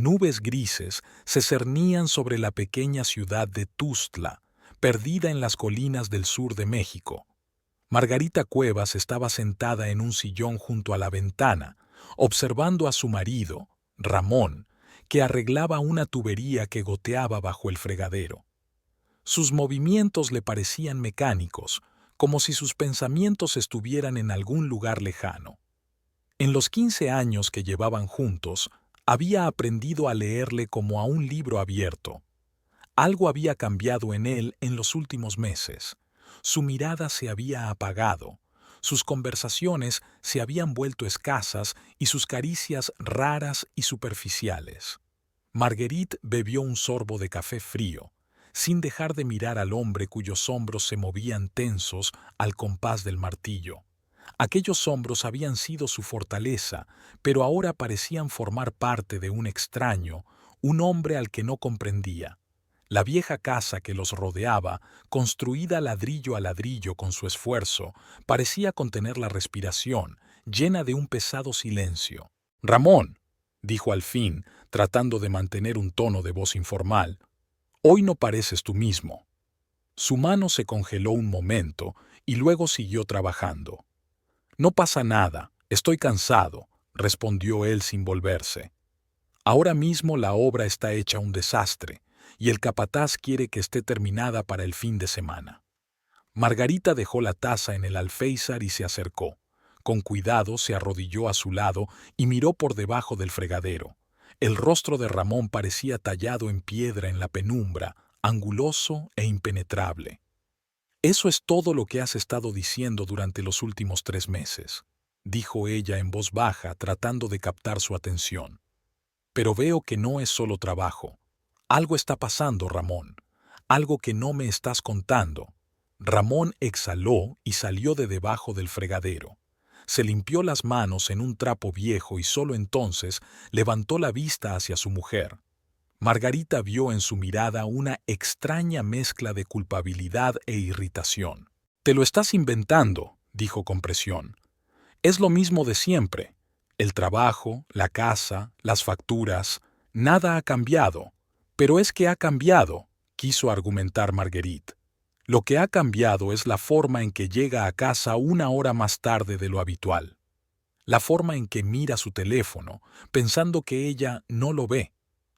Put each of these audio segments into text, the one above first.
nubes grises se cernían sobre la pequeña ciudad de Tuxtla, perdida en las colinas del sur de México. Margarita Cuevas estaba sentada en un sillón junto a la ventana, observando a su marido, Ramón, que arreglaba una tubería que goteaba bajo el fregadero. Sus movimientos le parecían mecánicos, como si sus pensamientos estuvieran en algún lugar lejano. En los 15 años que llevaban juntos, había aprendido a leerle como a un libro abierto. Algo había cambiado en él en los últimos meses. Su mirada se había apagado, sus conversaciones se habían vuelto escasas y sus caricias raras y superficiales. Marguerite bebió un sorbo de café frío, sin dejar de mirar al hombre cuyos hombros se movían tensos al compás del martillo. Aquellos hombros habían sido su fortaleza, pero ahora parecían formar parte de un extraño, un hombre al que no comprendía. La vieja casa que los rodeaba, construida ladrillo a ladrillo con su esfuerzo, parecía contener la respiración, llena de un pesado silencio. «Ramón», dijo al fin, tratando de mantener un tono de voz informal, «hoy no pareces tú mismo». Su mano se congeló un momento y luego siguió trabajando. «No pasa nada, estoy cansado», respondió él sin volverse. «Ahora mismo la obra está hecha un desastre, y el capataz quiere que esté terminada para el fin de semana». Margarita dejó la taza en el alféizar y se acercó. Con cuidado se arrodilló a su lado y miró por debajo del fregadero. El rostro de Ramón parecía tallado en piedra en la penumbra, anguloso e impenetrable. «Eso es todo lo que has estado diciendo durante los últimos 3 meses», dijo ella en voz baja, tratando de captar su atención. «Pero veo que no es solo trabajo. Algo está pasando, Ramón. Algo que no me estás contando». Ramón exhaló y salió de debajo del fregadero. Se limpió las manos en un trapo viejo y solo entonces levantó la vista hacia su mujer. Margarita vio en su mirada una extraña mezcla de culpabilidad e irritación. «Te lo estás inventando», dijo con presión. «Es lo mismo de siempre. El trabajo, la casa, las facturas, nada ha cambiado». «Pero es que ha cambiado», quiso argumentar Marguerite. «Lo que ha cambiado es la forma en que llega a casa 1 hora más tarde de lo habitual. La forma en que mira su teléfono, pensando que ella no lo ve.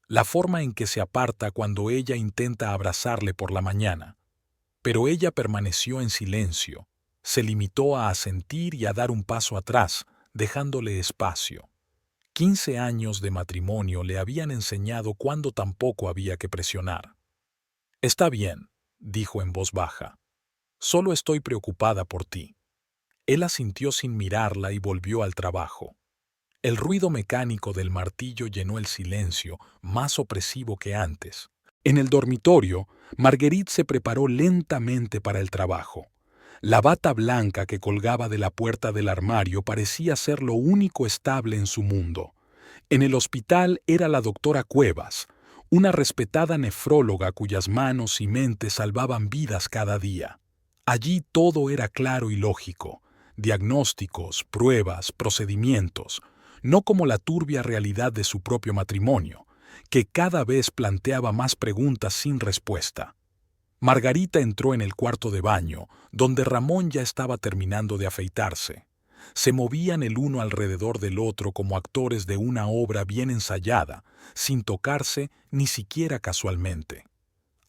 La forma en que se aparta cuando ella intenta abrazarle por la mañana». Pero ella permaneció en silencio, se limitó a asentir y a dar un paso atrás, dejándole espacio. 15 años de matrimonio le habían enseñado cuándo tampoco había que presionar. «Está bien», dijo en voz baja. «Solo estoy preocupada por ti». Él asintió sin mirarla y volvió al trabajo. El ruido mecánico del martillo llenó el silencio, más opresivo que antes. En el dormitorio, Marguerite se preparó lentamente para el trabajo. La bata blanca que colgaba de la puerta del armario parecía ser lo único estable en su mundo. En el hospital era la doctora Cuevas, una respetada nefróloga cuyas manos y mente salvaban vidas cada día. Allí todo era claro y lógico: diagnósticos, pruebas, procedimientos, no como la turbia realidad de su propio matrimonio, que cada vez planteaba más preguntas sin respuesta. Margarita entró en el cuarto de baño, donde Ramón ya estaba terminando de afeitarse. Se movían el uno alrededor del otro como actores de una obra bien ensayada, sin tocarse ni siquiera casualmente.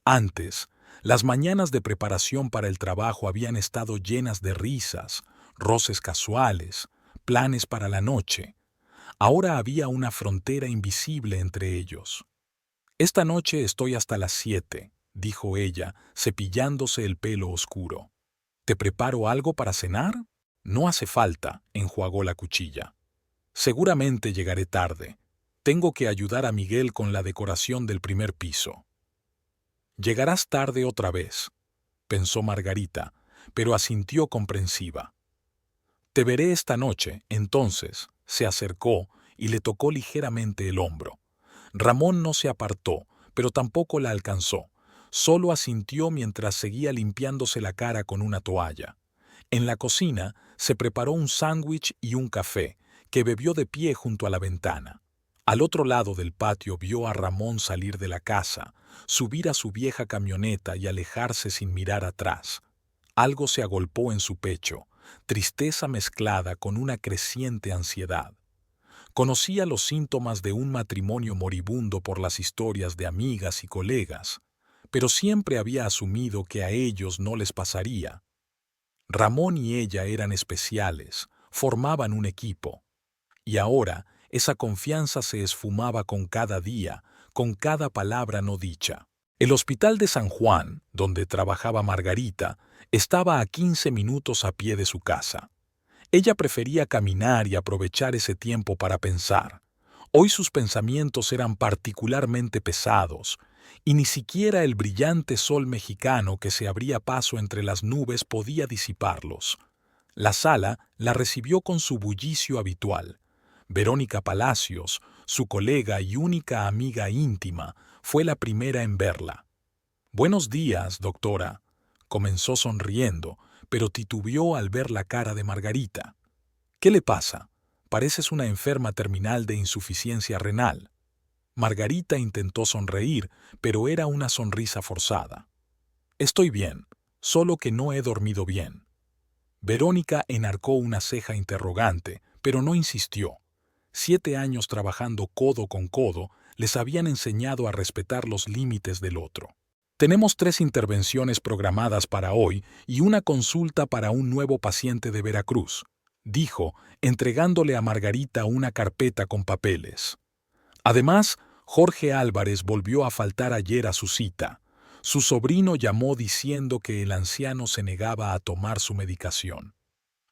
Antes, las mañanas de preparación para el trabajo habían estado llenas de risas, roces casuales, planes para la noche. Ahora había una frontera invisible entre ellos. «Esta noche estoy hasta las 7», dijo ella, cepillándose el pelo oscuro. «¿Te preparo algo para cenar?» «No hace falta», enjuagó la cuchilla. «Seguramente llegaré tarde. Tengo que ayudar a Miguel con la decoración del primer piso». «Llegarás tarde otra vez», pensó Margarita, pero asintió comprensiva. «Te veré esta noche», entonces se acercó y le tocó ligeramente el hombro. Ramón no se apartó, pero tampoco la alcanzó. Solo asintió mientras seguía limpiándose la cara con una toalla. En la cocina se preparó un sándwich y un café, que bebió de pie junto a la ventana. Al otro lado del patio vio a Ramón salir de la casa, subir a su vieja camioneta y alejarse sin mirar atrás. Algo se agolpó en su pecho, tristeza mezclada con una creciente ansiedad. Conocía los síntomas de un matrimonio moribundo por las historias de amigas y colegas, pero siempre había asumido que a ellos no les pasaría. Ramón y ella eran especiales, formaban un equipo. Y ahora esa confianza se esfumaba con cada día, con cada palabra no dicha. El hospital de San Juan, donde trabajaba Margarita, estaba a 15 minutos a pie de su casa. Ella prefería caminar y aprovechar ese tiempo para pensar. Hoy sus pensamientos eran particularmente pesados, y ni siquiera el brillante sol mexicano que se abría paso entre las nubes podía disiparlos. La sala la recibió con su bullicio habitual. Verónica Palacios, su colega y única amiga íntima, fue la primera en verla. «Buenos días, doctora», comenzó sonriendo, pero titubeó al ver la cara de Margarita. «¿Qué le pasa? Pareces una enferma terminal de insuficiencia renal». Margarita intentó sonreír, pero era una sonrisa forzada. «Estoy bien, solo que no he dormido bien». Verónica enarcó una ceja interrogante, pero no insistió. 7 años trabajando codo con codo les habían enseñado a respetar los límites del otro. «Tenemos 3 intervenciones programadas para hoy y una consulta para un nuevo paciente de Veracruz», dijo, entregándole a Margarita una carpeta con papeles. Además, Jorge Álvarez volvió a faltar ayer a su cita. Su sobrino llamó diciendo que el anciano se negaba a tomar su medicación.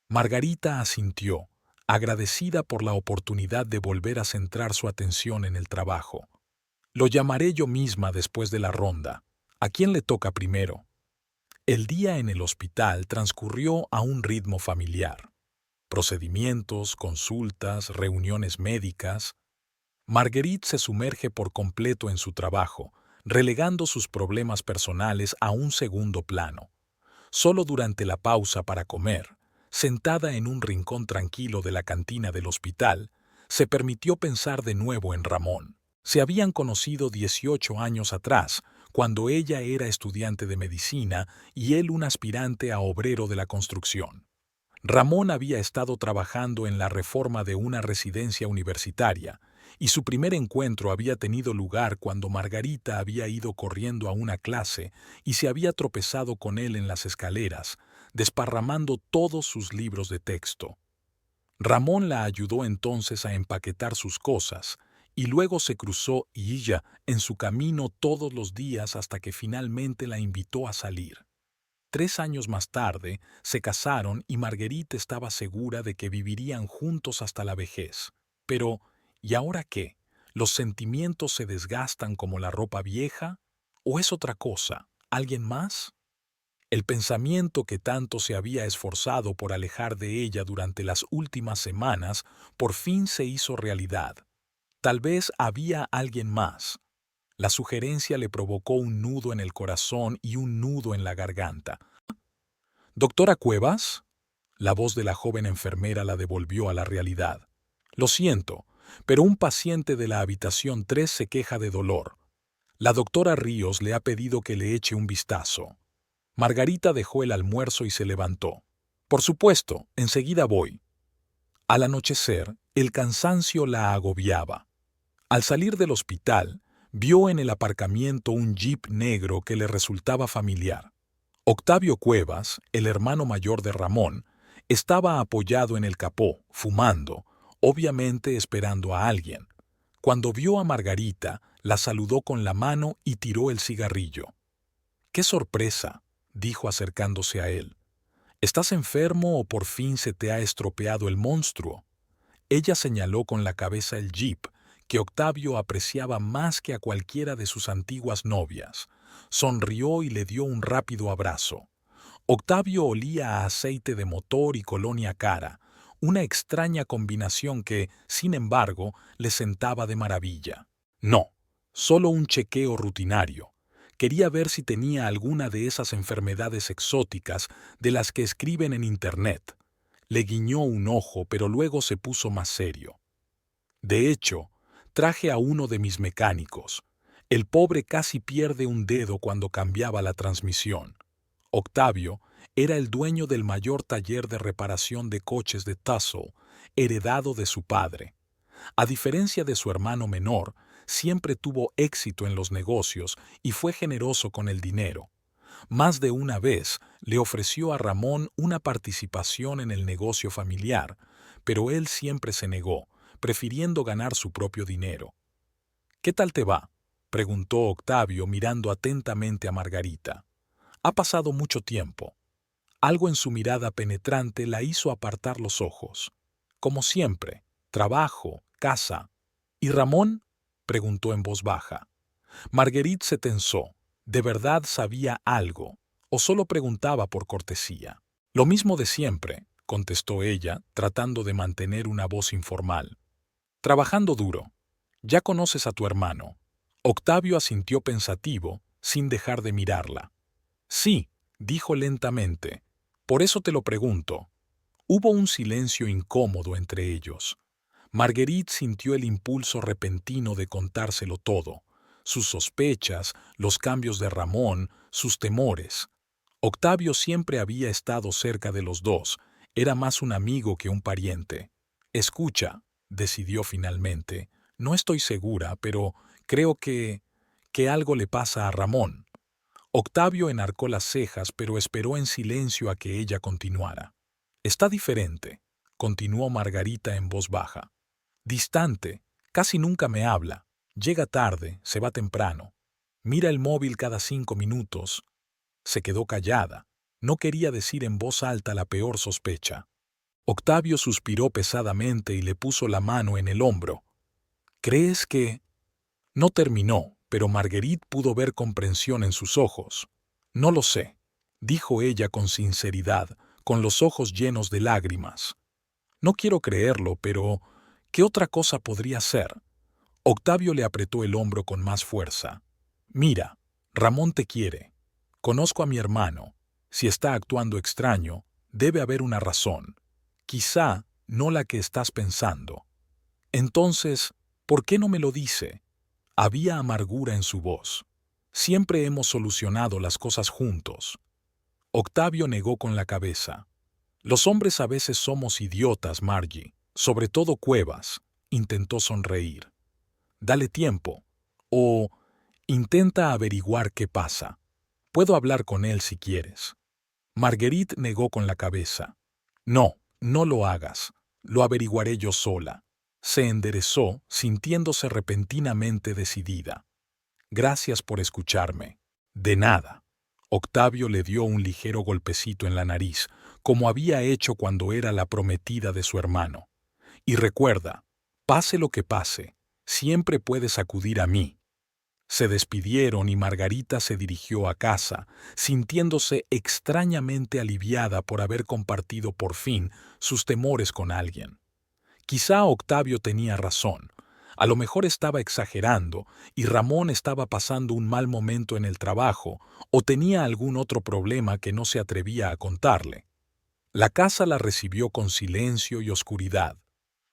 Margarita asintió, agradecida por la oportunidad de volver a centrar su atención en el trabajo. «Lo llamaré yo misma después de la ronda. ¿A quién le toca primero?». El día en el hospital transcurrió a un ritmo familiar. Procedimientos, consultas, reuniones médicas. Marguerite se sumerge por completo en su trabajo, relegando sus problemas personales a un segundo plano. Solo durante la pausa para comer, sentada en un rincón tranquilo de la cantina del hospital, se permitió pensar de nuevo en Ramón. Se habían conocido 18 años atrás, cuando ella era estudiante de medicina y él un aspirante a obrero de la construcción. Ramón había estado trabajando en la reforma de una residencia universitaria, y su primer encuentro había tenido lugar cuando Margarita había ido corriendo a una clase y se había tropezado con él en las escaleras, desparramando todos sus libros de texto. Ramón la ayudó entonces a empaquetar sus cosas, y luego se cruzó y ella en su camino todos los días hasta que finalmente la invitó a salir. 3 años más tarde se casaron y Marguerite estaba segura de que vivirían juntos hasta la vejez. Pero, ¿y ahora qué? ¿Los sentimientos se desgastan como la ropa vieja? ¿O es otra cosa? ¿Alguien más? El pensamiento que tanto se había esforzado por alejar de ella durante las últimas semanas por fin se hizo realidad. Tal vez había alguien más. La sugerencia le provocó un nudo en el corazón y un nudo en la garganta. «¿Doctora Cuevas?». La voz de la joven enfermera la devolvió a la realidad. «Lo siento, pero un paciente de la habitación 3 se queja de dolor. La doctora Ríos le ha pedido que le eche un vistazo». Margarita dejó el almuerzo y se levantó. «Por supuesto, enseguida voy». Al anochecer, el cansancio la agobiaba. Al salir del hospital, vio en el aparcamiento un jeep negro que le resultaba familiar. Octavio Cuevas, el hermano mayor de Ramón, estaba apoyado en el capó, fumando, obviamente esperando a alguien. Cuando vio a Margarita, la saludó con la mano y tiró el cigarrillo. «¡Qué sorpresa!», dijo acercándose a él. «¿Estás enfermo o por fin se te ha estropeado el monstruo?». Ella señaló con la cabeza el jeep, que Octavio apreciaba más que a cualquiera de sus antiguas novias. Sonrió y le dio un rápido abrazo. Octavio olía a aceite de motor y colonia cara, una extraña combinación que, sin embargo, le sentaba de maravilla. No, solo un chequeo rutinario. Quería ver si tenía alguna de esas enfermedades exóticas de las que escriben en Internet. Le guiñó un ojo, pero luego se puso más serio. De hecho, Traje a uno de mis mecánicos. El pobre casi pierde un dedo cuando cambiaba la transmisión. Octavio era el dueño del mayor taller de reparación de coches de Tussle, heredado de su padre. A diferencia de su hermano menor, siempre tuvo éxito en los negocios y fue generoso con el dinero. Más de una vez le ofreció a Ramón una participación en el negocio familiar, pero él siempre se negó, prefiriendo ganar su propio dinero. «¿Qué tal te va?», preguntó Octavio mirando atentamente a Margarita. Ha pasado mucho tiempo. Algo en su mirada penetrante la hizo apartar los ojos. Como siempre, trabajo, casa. ¿Y Ramón?, preguntó en voz baja. Marguerite se tensó. ¿De verdad sabía algo o solo preguntaba por cortesía? Lo mismo de siempre, contestó ella, tratando de mantener una voz informal. Trabajando duro. Ya conoces a tu hermano. Octavio asintió pensativo, sin dejar de mirarla. Sí, dijo lentamente. Por eso te lo pregunto. Hubo un silencio incómodo entre ellos. Marguerite sintió el impulso repentino de contárselo todo, sus sospechas, los cambios de Ramón, sus temores. Octavio siempre había estado cerca de los dos, era más un amigo que un pariente. Escucha, decidió finalmente, no estoy segura, pero creo que algo le pasa a Ramón. Octavio enarcó las cejas, pero esperó en silencio a que ella continuara. Está diferente, continuó Margarita en voz baja. Distante, casi nunca me habla. Llega tarde, se va temprano. Mira el móvil cada 5 minutos. Se quedó callada. No quería decir en voz alta la peor sospecha. Octavio suspiró pesadamente y le puso la mano en el hombro. ¿Crees que...? No terminó, pero Marguerite pudo ver comprensión en sus ojos. No lo sé, dijo ella con sinceridad, con los ojos llenos de lágrimas. No quiero creerlo, pero ¿qué otra cosa podría ser? Octavio le apretó el hombro con más fuerza. Mira, Ramón te quiere. Conozco a mi hermano. Si está actuando extraño, debe haber una razón. Quizá no la que estás pensando. Entonces, ¿por qué no me lo dice? Había amargura en su voz. Siempre hemos solucionado las cosas juntos. Octavio negó con la cabeza. Los hombres a veces somos idiotas, Margie. Sobre todo Cuevas. Intentó sonreír. Dale tiempo. O intenta averiguar qué pasa. Puedo hablar con él si quieres. Marguerite negó con la cabeza. No, no lo hagas. Lo averiguaré yo sola. Se enderezó, sintiéndose repentinamente decidida. Gracias por escucharme. De nada. Octavio le dio un ligero golpecito en la nariz, como había hecho cuando era la prometida de su hermano. Y recuerda, pase lo que pase, siempre puedes acudir a mí. Se despidieron y Margarita se dirigió a casa, sintiéndose extrañamente aliviada por haber compartido por fin sus temores con alguien. Quizá Octavio tenía razón. A lo mejor estaba exagerando y Ramón estaba pasando un mal momento en el trabajo o tenía algún otro problema que no se atrevía a contarle. La casa la recibió con silencio y oscuridad.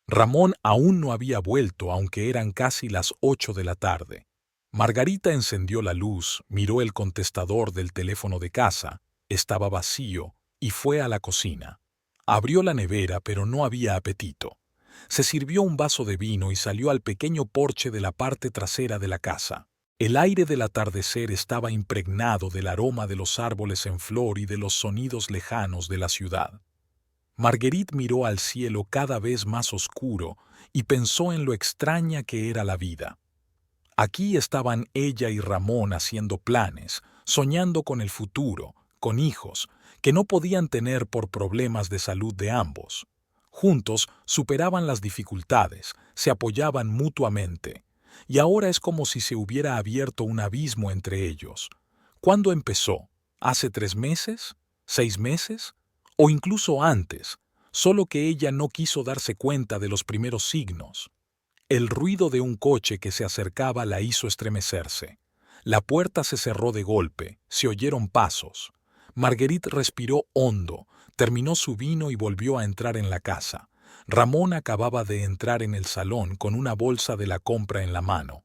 Ramón aún no había vuelto, aunque eran casi las 8 de la tarde. Margarita encendió la luz, miró el contestador del teléfono de casa, estaba vacío, y fue a la cocina. Abrió la nevera, pero no había apetito. Se sirvió un vaso de vino y salió al pequeño porche de la parte trasera de la casa. El aire del atardecer estaba impregnado del aroma de los árboles en flor y de los sonidos lejanos de la ciudad. Marguerite miró al cielo cada vez más oscuro y pensó en lo extraña que era la vida. Aquí estaban ella y Ramón haciendo planes, soñando con el futuro, con hijos, que no podían tener por problemas de salud de ambos. Juntos superaban las dificultades, se apoyaban mutuamente, y ahora es como si se hubiera abierto un abismo entre ellos. ¿Cuándo empezó? ¿Hace 3 meses? ¿6 meses? O incluso antes, solo que ella no quiso darse cuenta de los primeros signos. El ruido de un coche que se acercaba la hizo estremecerse. La puerta se cerró de golpe, se oyeron pasos. Marguerite respiró hondo, terminó su vino y volvió a entrar en la casa. Ramón acababa de entrar en el salón con una bolsa de la compra en la mano.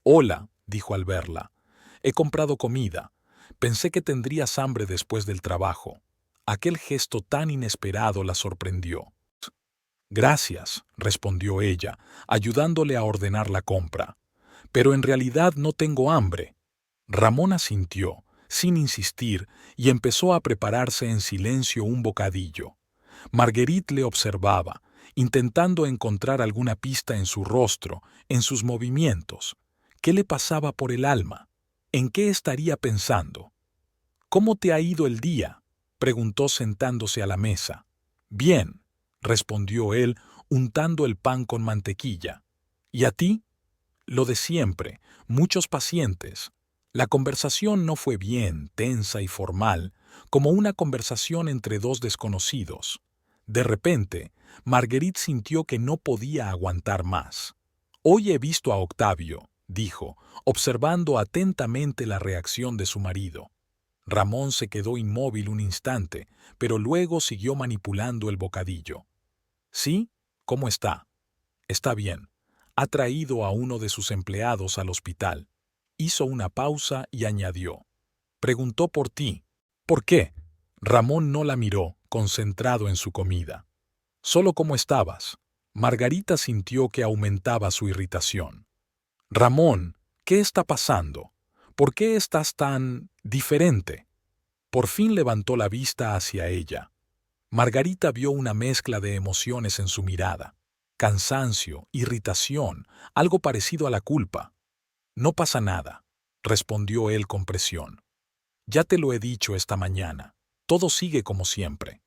«Hola», dijo al verla. «He comprado comida. Pensé que tendrías hambre después del trabajo». Aquel gesto tan inesperado la sorprendió. «Gracias», respondió ella, ayudándole a ordenar la compra. «Pero en realidad no tengo hambre». Ramón asintió, sin insistir, y empezó a prepararse en silencio un bocadillo. Marguerite le observaba, intentando encontrar alguna pista en su rostro, en sus movimientos. ¿Qué le pasaba por el alma? ¿En qué estaría pensando? «¿Cómo te ha ido el día?», preguntó sentándose a la mesa. «Bien», respondió él, untando el pan con mantequilla. «¿Y a ti?». «Lo de siempre, muchos pacientes». La conversación no fue bien, tensa y formal, como una conversación entre dos desconocidos. De repente, Marguerite sintió que no podía aguantar más. «Hoy he visto a Octavio», dijo, observando atentamente la reacción de su marido. Ramón se quedó inmóvil un instante, pero luego siguió manipulando el bocadillo. «¿Sí? ¿Cómo está?». «Está bien. Ha traído a uno de sus empleados al hospital». Hizo una pausa y añadió. «Preguntó por ti». «¿Por qué?». Ramón no la miró, concentrado en su comida. «Solo cómo estabas». Margarita sintió que aumentaba su irritación. «Ramón, ¿qué está pasando? ¿Por qué estás tan diferente?». Por fin levantó la vista hacia ella. Margarita vio una mezcla de emociones en su mirada. Cansancio, irritación, algo parecido a la culpa. «No pasa nada», respondió él con presión. «Ya te lo he dicho esta mañana. Todo sigue como siempre».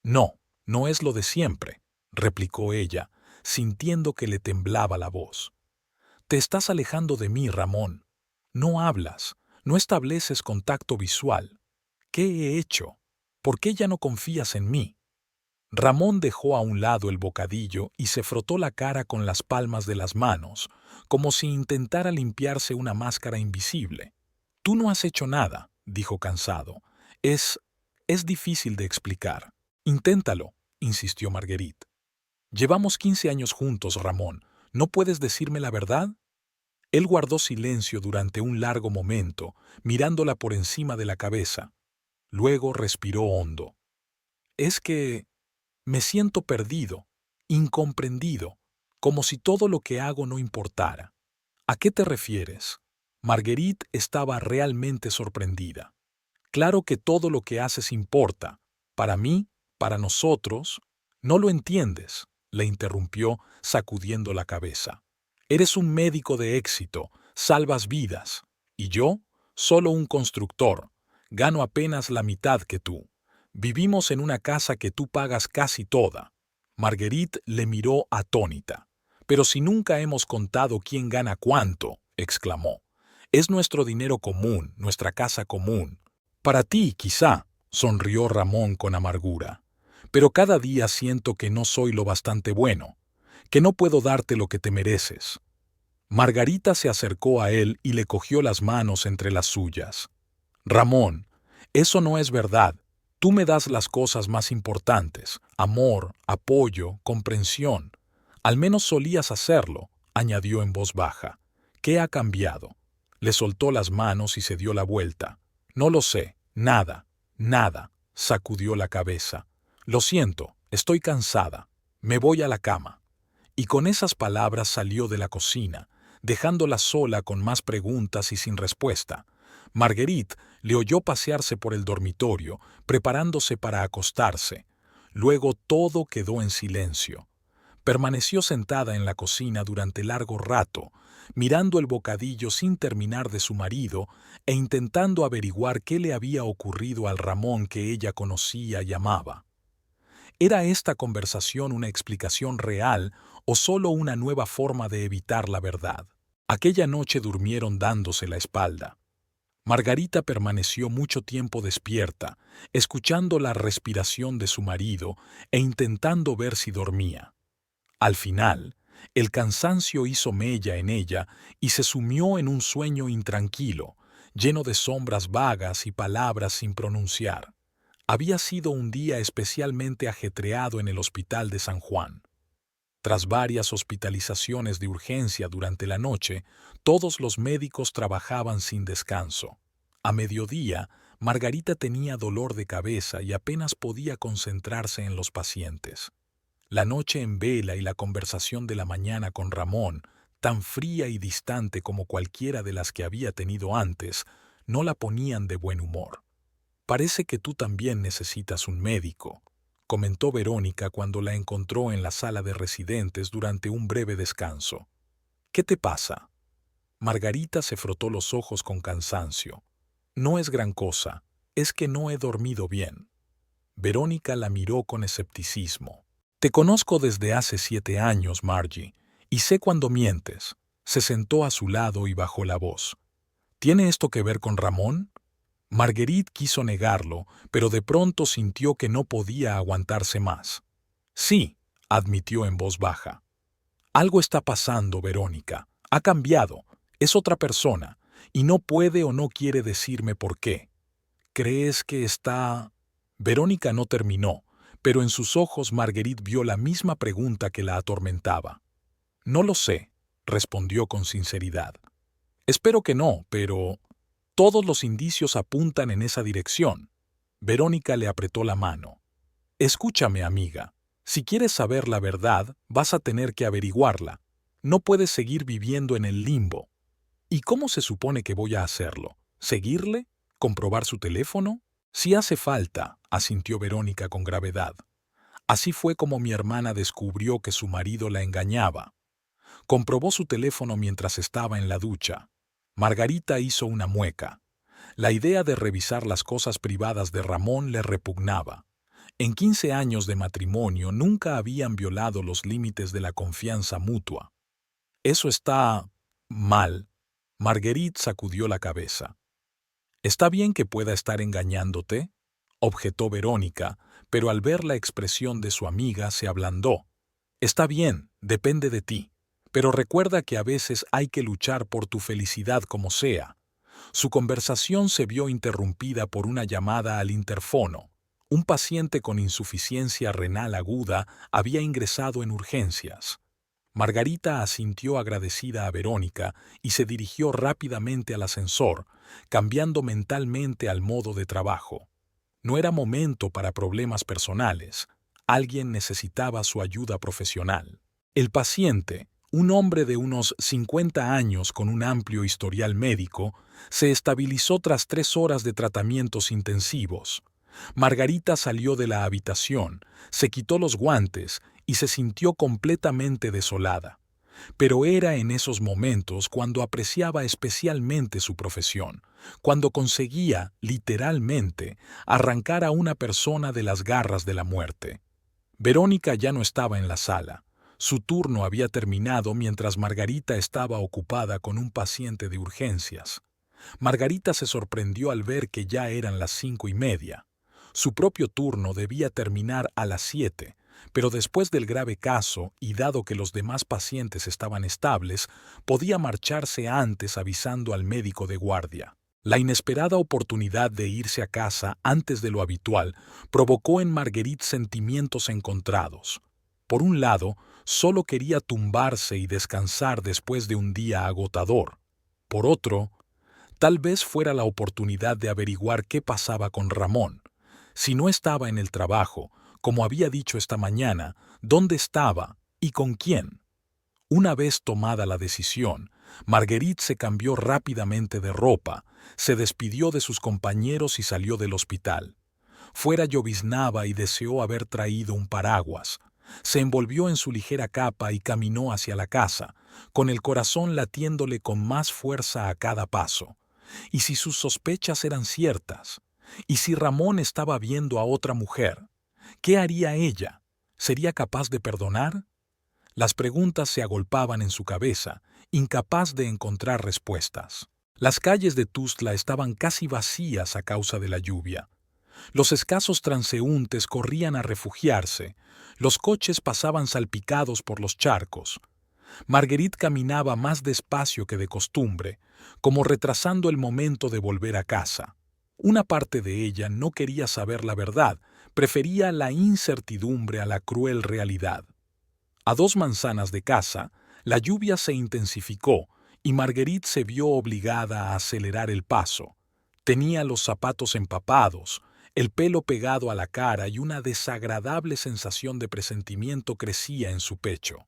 «No, no es lo de siempre», replicó ella, sintiendo que le temblaba la voz. «Te estás alejando de mí, Ramón. No hablas, no estableces contacto visual. ¿Qué he hecho? ¿Por qué ya no confías en mí?». Ramón dejó a un lado el bocadillo y se frotó la cara con las palmas de las manos, como si intentara limpiarse una máscara invisible. «Tú no has hecho nada», dijo cansado. Es difícil de explicar». «Inténtalo», insistió Marguerite. «Llevamos 15 años juntos, Ramón. ¿No puedes decirme la verdad?». Él guardó silencio durante un largo momento, mirándola por encima de la cabeza. Luego respiró hondo. «Es que me siento perdido, incomprendido, como si todo lo que hago no importara». «¿A qué te refieres?». Marguerite estaba realmente sorprendida. «Claro que todo lo que haces importa. Para mí, para nosotros». «No lo entiendes», le interrumpió, sacudiendo la cabeza. «Eres un médico de éxito, salvas vidas. Y yo, solo un constructor. Gano apenas la mitad que tú. Vivimos en una casa que tú pagas casi toda». Marguerite le miró atónita. «Pero si nunca hemos contado quién gana cuánto», exclamó. «Es nuestro dinero común, nuestra casa común». «Para ti, quizá», sonrió Ramón con amargura. «Pero cada día siento que no soy lo bastante bueno, que no puedo darte lo que te mereces». Margarita se acercó a él y le cogió las manos entre las suyas. «Ramón, eso no es verdad. Tú me das las cosas más importantes: amor, apoyo, comprensión. Al menos solías hacerlo», añadió en voz baja. «¿Qué ha cambiado?». Le soltó las manos y se dio la vuelta. «No lo sé. Nada, nada», sacudió la cabeza. «Lo siento, estoy cansada. Me voy a la cama». Y con esas palabras salió de la cocina, dejándola sola con más preguntas y sin respuesta. Marguerite le oyó pasearse por el dormitorio, preparándose para acostarse. Luego todo quedó en silencio. Permaneció sentada en la cocina durante largo rato, mirando el bocadillo sin terminar de su marido e intentando averiguar qué le había ocurrido al Ramón que ella conocía y amaba. ¿Era esta conversación una explicación real o solo una nueva forma de evitar la verdad? Aquella noche durmieron dándose la espalda. Margarita permaneció mucho tiempo despierta, escuchando la respiración de su marido e intentando ver si dormía. Al final, el cansancio hizo mella en ella y se sumió en un sueño intranquilo, lleno de sombras vagas y palabras sin pronunciar. Había sido un día especialmente ajetreado en el hospital de San Juan. Tras varias hospitalizaciones de urgencia durante la noche, todos los médicos trabajaban sin descanso. A mediodía, Margarita tenía dolor de cabeza y apenas podía concentrarse en los pacientes. La noche en vela y la conversación de la mañana con Ramón, tan fría y distante como cualquiera de las que había tenido antes, no la ponían de buen humor. «Parece que tú también necesitas un médico», comentó Verónica cuando la encontró en la sala de residentes durante un breve descanso. «¿Qué te pasa?» Margarita se frotó los ojos con cansancio. «No es gran cosa, es que no he dormido bien». Verónica la miró con escepticismo. «Te conozco desde hace 7 años, Margie, y sé cuando mientes». Se sentó a su lado y bajó la voz. «¿Tiene esto que ver con Ramón?» Marguerite quiso negarlo, pero de pronto sintió que no podía aguantarse más. «Sí», admitió en voz baja. «Algo está pasando, Verónica. Ha cambiado. Es otra persona, y no puede o no quiere decirme por qué. ¿Crees que está...?» Verónica no terminó, pero en sus ojos Marguerite vio la misma pregunta que la atormentaba. «No lo sé», respondió con sinceridad. «Espero que no, pero todos los indicios apuntan en esa dirección». Verónica le apretó la mano. «Escúchame, amiga. Si quieres saber la verdad, vas a tener que averiguarla. No puedes seguir viviendo en el limbo». «¿Y cómo se supone que voy a hacerlo? ¿Seguirle? ¿Comprobar su teléfono?» «Si hace falta», asintió Verónica con gravedad. «Así fue como mi hermana descubrió que su marido la engañaba. Comprobó su teléfono mientras estaba en la ducha». Margarita hizo una mueca. La idea de revisar las cosas privadas de Ramón le repugnaba. En 15 años de matrimonio nunca habían violado los límites de la confianza mutua. «Eso está... mal». Marguerite sacudió la cabeza. «¿Está bien que pueda estar engañándote?», objetó Verónica, pero al ver la expresión de su amiga se ablandó. «Está bien, depende de ti. Pero recuerda que a veces hay que luchar por tu felicidad como sea». Su conversación se vio interrumpida por una llamada al interfono. Un paciente con insuficiencia renal aguda había ingresado en urgencias. Margarita asintió agradecida a Verónica y se dirigió rápidamente al ascensor, cambiando mentalmente al modo de trabajo. No era momento para problemas personales. Alguien necesitaba su ayuda profesional. El paciente, un hombre de unos 50 años con un amplio historial médico, se estabilizó tras 3 horas de tratamientos intensivos. Margarita salió de la habitación, se quitó los guantes y se sintió completamente desolada. Pero era en esos momentos cuando apreciaba especialmente su profesión, cuando conseguía, literalmente, arrancar a una persona de las garras de la muerte. Verónica ya no estaba en la sala. Su turno había terminado mientras Margarita estaba ocupada con un paciente de urgencias. Margarita se sorprendió al ver que ya eran las 5:30. Su propio turno debía terminar a las 7, pero después del grave caso y dado que los demás pacientes estaban estables, podía marcharse antes avisando al médico de guardia. La inesperada oportunidad de irse a casa antes de lo habitual provocó en Marguerite sentimientos encontrados. Por un lado, solo quería tumbarse y descansar después de un día agotador. Por otro, tal vez fuera la oportunidad de averiguar qué pasaba con Ramón. Si no estaba en el trabajo, como había dicho esta mañana, ¿dónde estaba y con quién? Una vez tomada la decisión, Marguerite se cambió rápidamente de ropa, se despidió de sus compañeros y salió del hospital. Fuera lloviznaba y deseó haber traído un paraguas. Se envolvió en su ligera capa y caminó hacia la casa, con el corazón latiéndole con más fuerza a cada paso. ¿Y si sus sospechas eran ciertas? ¿Y si Ramón estaba viendo a otra mujer? ¿Qué haría ella? ¿Sería capaz de perdonar? Las preguntas se agolpaban en su cabeza, incapaz de encontrar respuestas. Las calles de Tuzla estaban casi vacías a causa de la lluvia. Los escasos transeúntes corrían a refugiarse, los coches pasaban salpicados por los charcos. Marguerite caminaba más despacio que de costumbre, como retrasando el momento de volver a casa. Una parte de ella no quería saber la verdad, prefería la incertidumbre a la cruel realidad. A 2 manzanas de casa, la lluvia se intensificó y Marguerite se vio obligada a acelerar el paso. Tenía los zapatos empapados, el pelo pegado a la cara y una desagradable sensación de presentimiento crecía en su pecho.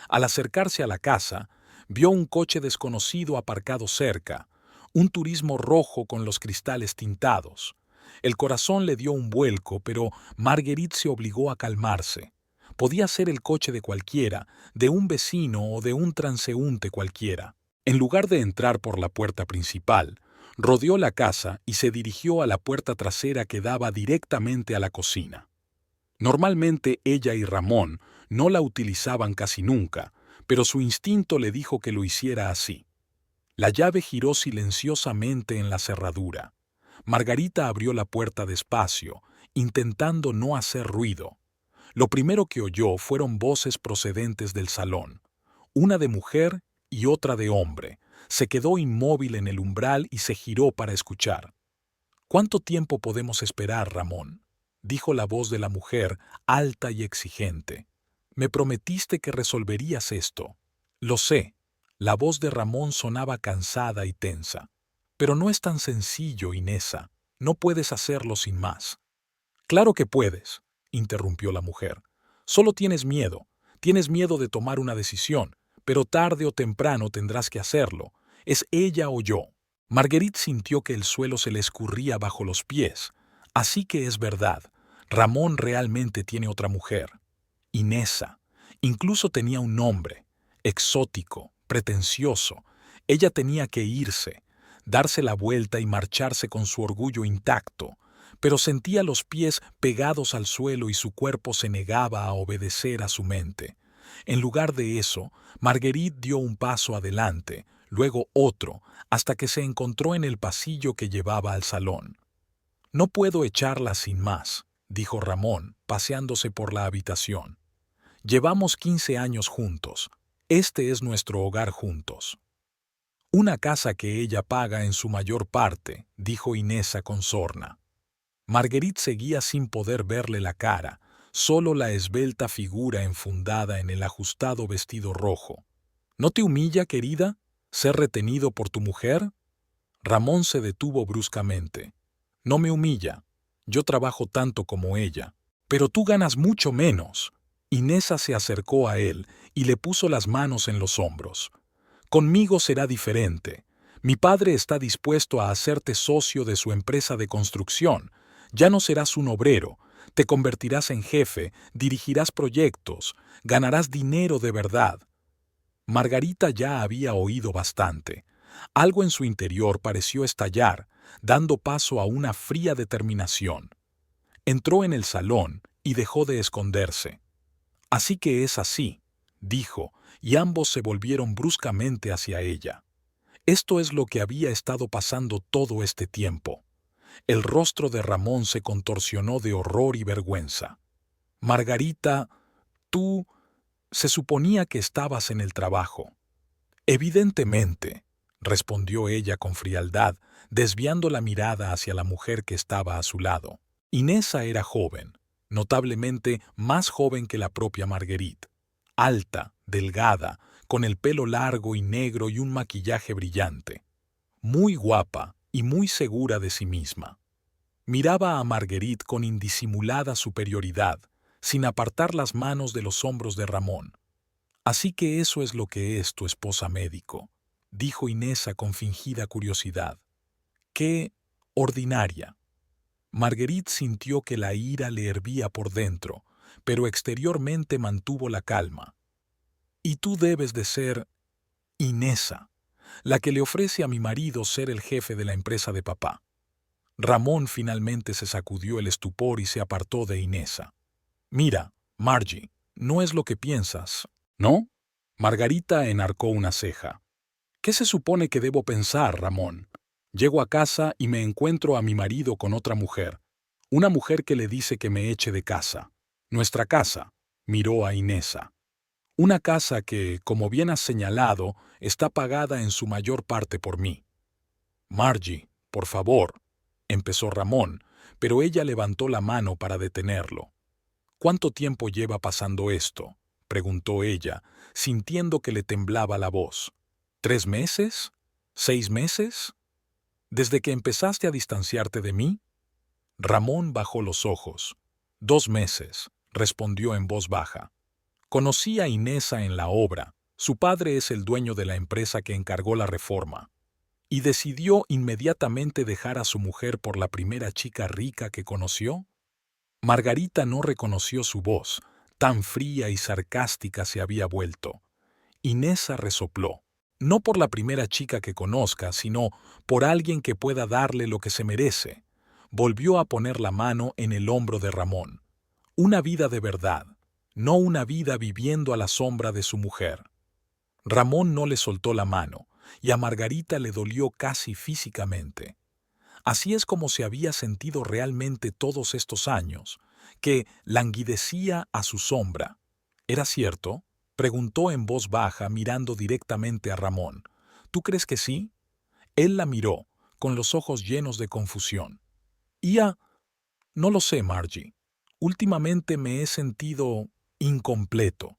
Al acercarse a la casa, vio un coche desconocido aparcado cerca, un turismo rojo con los cristales tintados. El corazón le dio un vuelco, pero Marguerite se obligó a calmarse. Podía ser el coche de cualquiera, de un vecino o de un transeúnte cualquiera. En lugar de entrar por la puerta principal, rodeó la casa y se dirigió a la puerta trasera que daba directamente a la cocina. Normalmente ella y Ramón no la utilizaban casi nunca, pero su instinto le dijo que lo hiciera así. La llave giró silenciosamente en la cerradura. Margarita abrió la puerta despacio, intentando no hacer ruido. Lo primero que oyó fueron voces procedentes del salón, una de mujer y otra de hombre. Se quedó inmóvil en el umbral y se giró para escuchar. «¿Cuánto tiempo podemos esperar, Ramón?», dijo la voz de la mujer, alta y exigente. «Me prometiste que resolverías esto». «Lo sé». La voz de Ramón sonaba cansada y tensa. «Pero no es tan sencillo, Inesa. No puedes hacerlo sin más». «Claro que puedes», interrumpió la mujer. «Solo tienes miedo. Tienes miedo de tomar una decisión, pero tarde o temprano tendrás que hacerlo. Es ella o yo». Marguerite sintió que el suelo se le escurría bajo los pies. Así que es verdad. Ramón realmente tiene otra mujer. Inesa. Incluso tenía un nombre. Exótico, pretencioso. Ella tenía que irse, darse la vuelta y marcharse con su orgullo intacto. Pero sentía los pies pegados al suelo y su cuerpo se negaba a obedecer a su mente. En lugar de eso, Marguerite dio un paso adelante, luego otro, hasta que se encontró en el pasillo que llevaba al salón. «No puedo echarla sin más», dijo Ramón, paseándose por la habitación. «Llevamos 15 años juntos. Este es nuestro hogar juntos». «Una casa que ella paga en su mayor parte», dijo Inesa con sorna. Marguerite seguía sin poder verle la cara, solo la esbelta figura enfundada en el ajustado vestido rojo. «¿No te humilla, querida, ser retenido por tu mujer?» Ramón se detuvo bruscamente. «No me humilla. Yo trabajo tanto como ella. Pero tú ganas mucho menos». Inesa se acercó a él y le puso las manos en los hombros. «Conmigo será diferente. Mi padre está dispuesto a hacerte socio de su empresa de construcción. Ya no serás un obrero. Te convertirás en jefe, dirigirás proyectos, ganarás dinero de verdad». Margarita ya había oído bastante. Algo en su interior pareció estallar, dando paso a una fría determinación. Entró en el salón y dejó de esconderse. «Así que es así», dijo, y ambos se volvieron bruscamente hacia ella. Esto es lo que había estado pasando todo este tiempo. El rostro de Ramón se contorsionó de horror y vergüenza. «Margarita, tú... se suponía que estabas en el trabajo». «Evidentemente», respondió ella con frialdad, desviando la mirada hacia la mujer que estaba a su lado. Inesa era joven, notablemente más joven que la propia Marguerite. Alta, delgada, con el pelo largo y negro y un maquillaje brillante. Muy guapa y muy segura de sí misma. Miraba a Marguerite con indisimulada superioridad, sin apartar las manos de los hombros de Ramón. «Así que eso es lo que es tu esposa médico», dijo Inesa con fingida curiosidad. «Qué ordinaria». Marguerite sintió que la ira le hervía por dentro, pero exteriormente mantuvo la calma. «Y tú debes de ser Inesa, la que le ofrece a mi marido ser el jefe de la empresa de papá». Ramón finalmente se sacudió el estupor y se apartó de Inesa. «Mira, Margie, no es lo que piensas, ¿no?». Margarita enarcó una ceja. «¿Qué se supone que debo pensar, Ramón? Llego a casa y me encuentro a mi marido con otra mujer. Una mujer que le dice que me eche de casa. Nuestra casa», miró a Inesa. «Una casa que, como bien has señalado, está pagada en su mayor parte por mí». «Margie, por favor», empezó Ramón, pero ella levantó la mano para detenerlo. «¿Cuánto tiempo lleva pasando esto? preguntó ella, sintiendo que le temblaba la voz. ¿3 meses? ¿6 meses? ¿Desde que empezaste a distanciarte de mí? Ramón bajó los ojos. 2 meses, respondió en voz baja. Conocí a Inesa en la obra. Su padre es el dueño de la empresa que encargó la reforma. ¿Y decidió inmediatamente dejar a su mujer por la primera chica rica que conoció? Margarita no reconoció su voz, tan fría y sarcástica se había vuelto. Inesa resopló. No por la primera chica que conozca, sino por alguien que pueda darle lo que se merece. Volvió a poner la mano en el hombro de Ramón. Una vida de verdad, no una vida viviendo a la sombra de su mujer. Ramón no le soltó la mano, y a Margarita le dolió casi físicamente. Así es como se había sentido realmente todos estos años, que languidecía a su sombra. ¿Era cierto? Preguntó en voz baja, mirando directamente a Ramón. ¿Tú crees que sí? Él la miró, con los ojos llenos de confusión. No lo sé, Margie. Últimamente me he sentido incompleto,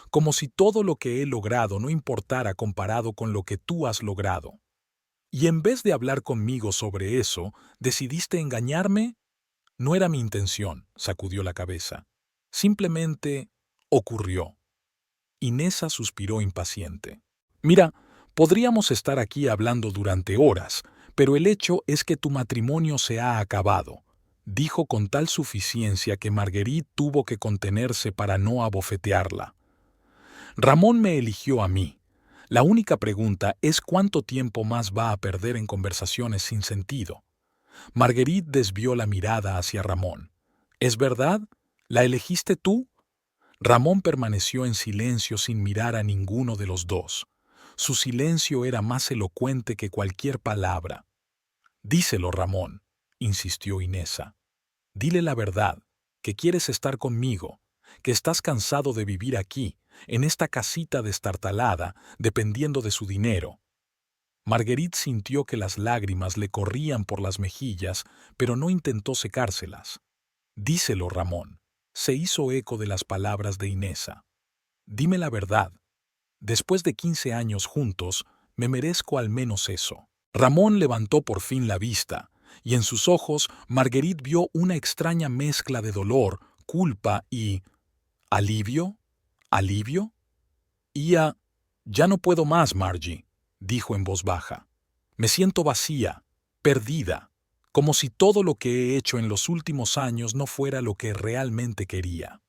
como si todo lo que he logrado no importara comparado con lo que tú has logrado. Y en vez de hablar conmigo sobre eso, ¿decidiste engañarme? No era mi intención, sacudió la cabeza. Simplemente ocurrió. Inesa suspiró impaciente. Mira, podríamos estar aquí hablando durante horas, pero el hecho es que tu matrimonio se ha acabado, dijo con tal suficiencia que Marguerite tuvo que contenerse para no abofetearla. Ramón me eligió a mí. La única pregunta es cuánto tiempo más va a perder en conversaciones sin sentido. Marguerite desvió la mirada hacia Ramón. ¿Es verdad? ¿La elegiste tú? Ramón permaneció en silencio sin mirar a ninguno de los dos. Su silencio era más elocuente que cualquier palabra. Díselo, Ramón, insistió Inesa. Dile la verdad, que quieres estar conmigo, que estás cansado de vivir aquí, en esta casita destartalada, dependiendo de su dinero. Marguerite sintió que las lágrimas le corrían por las mejillas, pero no intentó secárselas. Díselo, Ramón. Se hizo eco de las palabras de Inesa. Dime la verdad. Después de 15 años juntos, me merezco al menos eso. Ramón levantó por fin la vista, y en sus ojos Marguerite vio una extraña mezcla de dolor, culpa y... ¿alivio? ¿Alivio? Ya no puedo más, Margie, dijo en voz baja. Me siento vacía, perdida, como si todo lo que he hecho en los últimos años no fuera lo que realmente quería.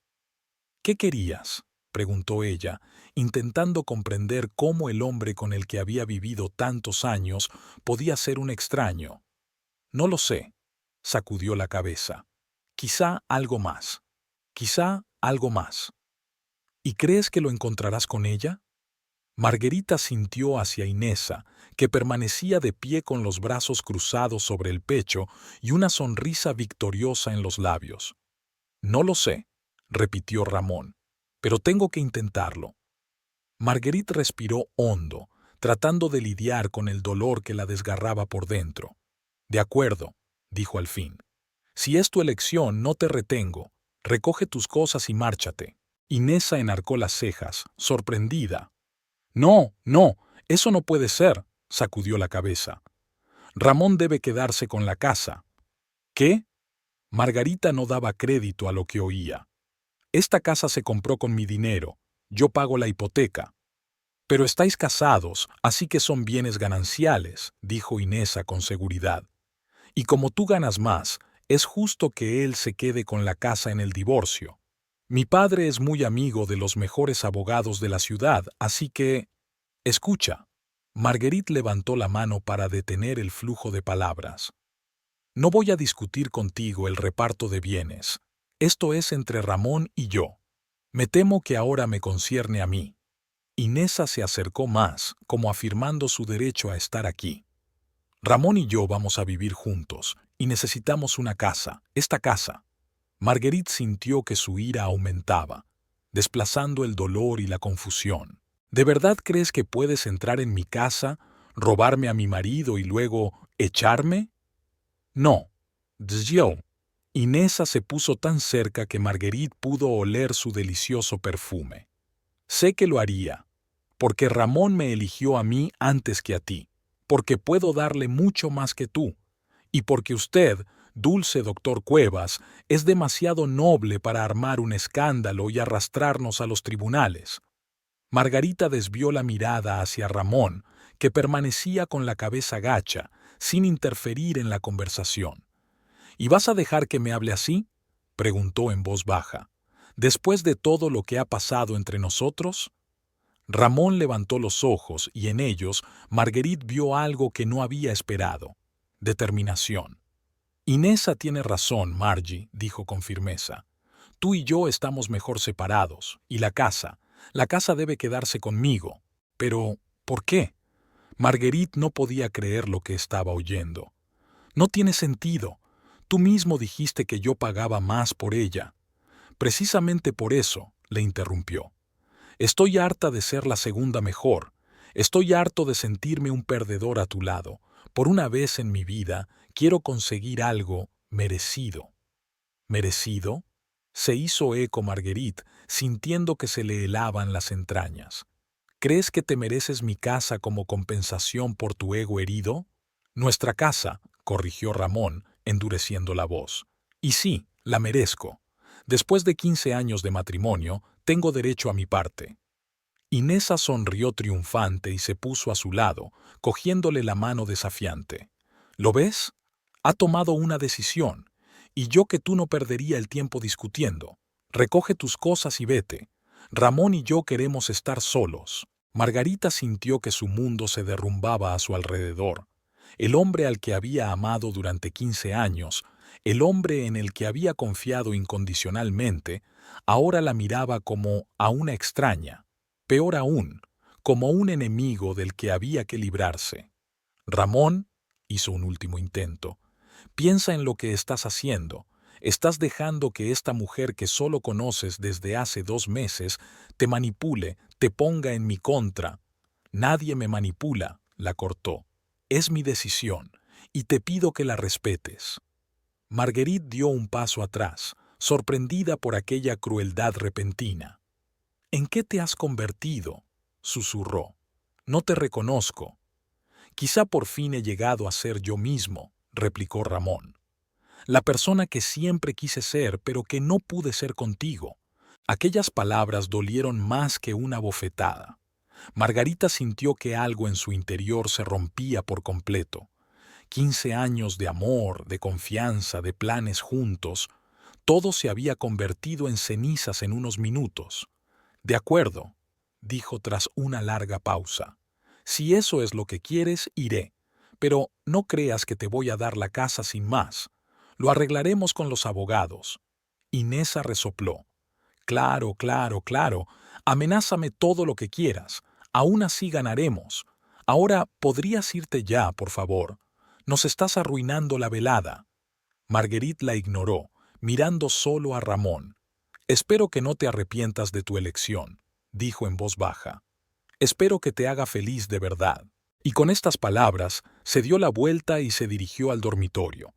¿Qué querías?, preguntó ella, intentando comprender cómo el hombre con el que había vivido tantos años podía ser un extraño. No lo sé, sacudió la cabeza. Quizá algo más. Quizá algo más. ¿Y crees que lo encontrarás con ella? Margarita sintió hacia Inesa, que permanecía de pie con los brazos cruzados sobre el pecho y una sonrisa victoriosa en los labios. No lo sé, repitió Ramón, pero tengo que intentarlo. Marguerite respiró hondo, tratando de lidiar con el dolor que la desgarraba por dentro. De acuerdo, dijo al fin. Si es tu elección, no te retengo. Recoge tus cosas y márchate. Inesa enarcó las cejas, sorprendida. No, no, eso no puede ser, sacudió la cabeza. Ramón debe quedarse con la casa. ¿Qué? Margarita no daba crédito a lo que oía. Esta casa se compró con mi dinero. Yo pago la hipoteca. Pero estáis casados, así que son bienes gananciales, dijo Inesa con seguridad. Y como tú ganas más, es justo que él se quede con la casa en el divorcio. Mi padre es muy amigo de los mejores abogados de la ciudad, así que... Escucha. Marguerite levantó la mano para detener el flujo de palabras. No voy a discutir contigo el reparto de bienes. Esto es entre Ramón y yo. Me temo que ahora me concierne a mí. Inesa se acercó más, como afirmando su derecho a estar aquí. Ramón y yo vamos a vivir juntos, y necesitamos una casa, esta casa. Marguerite sintió que su ira aumentaba, desplazando el dolor y la confusión. ¿De verdad crees que puedes entrar en mi casa, robarme a mi marido y luego echarme? No. Yo. Inesa se puso tan cerca que Marguerite pudo oler su delicioso perfume. Sé que lo haría, porque Ramón me eligió a mí antes que a ti, porque puedo darle mucho más que tú, y porque usted, dulce doctor Cuevas, es demasiado noble para armar un escándalo y arrastrarnos a los tribunales. Margarita desvió la mirada hacia Ramón, que permanecía con la cabeza gacha, sin interferir en la conversación. ¿Y vas a dejar que me hable así?, preguntó en voz baja. ¿Después de todo lo que ha pasado entre nosotros? Ramón levantó los ojos y en ellos Marguerite vio algo que no había esperado: determinación. Inesa tiene razón, Margie, dijo con firmeza. Tú y yo estamos mejor separados, y la casa debe quedarse conmigo. Pero, ¿por qué? Marguerite no podía creer lo que estaba oyendo. No tiene sentido. Tú mismo dijiste que yo pagaba más por ella. Precisamente por eso, le interrumpió. Estoy harta de ser la segunda mejor. Estoy harto de sentirme un perdedor a tu lado. Por una vez en mi vida, quiero conseguir algo merecido. ¿Merecido? Se hizo eco Marguerite, sintiendo que se le helaban las entrañas. ¿Crees que te mereces mi casa como compensación por tu ego herido? Nuestra casa, corrigió Ramón, endureciendo la voz. Y sí, la merezco. Después de 15 años de matrimonio, tengo derecho a mi parte. Inesa sonrió triunfante y se puso a su lado, cogiéndole la mano desafiante. ¿Lo ves? Ha tomado una decisión, y yo que tú no perdería el tiempo discutiendo. Recoge tus cosas y vete. Ramón y yo queremos estar solos. Margarita sintió que su mundo se derrumbaba a su alrededor. El hombre al que había amado durante 15 años, el hombre en el que había confiado incondicionalmente, ahora la miraba como a una extraña, peor aún, como un enemigo del que había que librarse. Ramón hizo un último intento. Piensa en lo que estás haciendo. Estás dejando que esta mujer que solo conoces desde hace 2 meses te manipule, te ponga en mi contra. Nadie me manipula, la cortó. Es mi decisión, y te pido que la respetes. Marguerite dio un paso atrás, sorprendida por aquella crueldad repentina. ¿En qué te has convertido?, susurró. No te reconozco. Quizá por fin he llegado a ser yo mismo, replicó Ramón. La persona que siempre quise ser, pero que no pude ser contigo. Aquellas palabras dolieron más que una bofetada. Margarita sintió que algo en su interior se rompía por completo. 15 años de amor, de confianza, de planes juntos, todo se había convertido en cenizas en unos minutos. De acuerdo, dijo tras una larga pausa. Si eso es lo que quieres, iré. Pero no creas que te voy a dar la casa sin más. Lo arreglaremos con los abogados. Inesa resopló. Claro, claro, claro. Amenázame todo lo que quieras. Aún así ganaremos. Ahora, ¿podrías irte ya, por favor? Nos estás arruinando la velada. Marguerite la ignoró, mirando solo a Ramón. Espero que no te arrepientas de tu elección, dijo en voz baja. Espero que te haga feliz de verdad. Y con estas palabras, se dio la vuelta y se dirigió al dormitorio.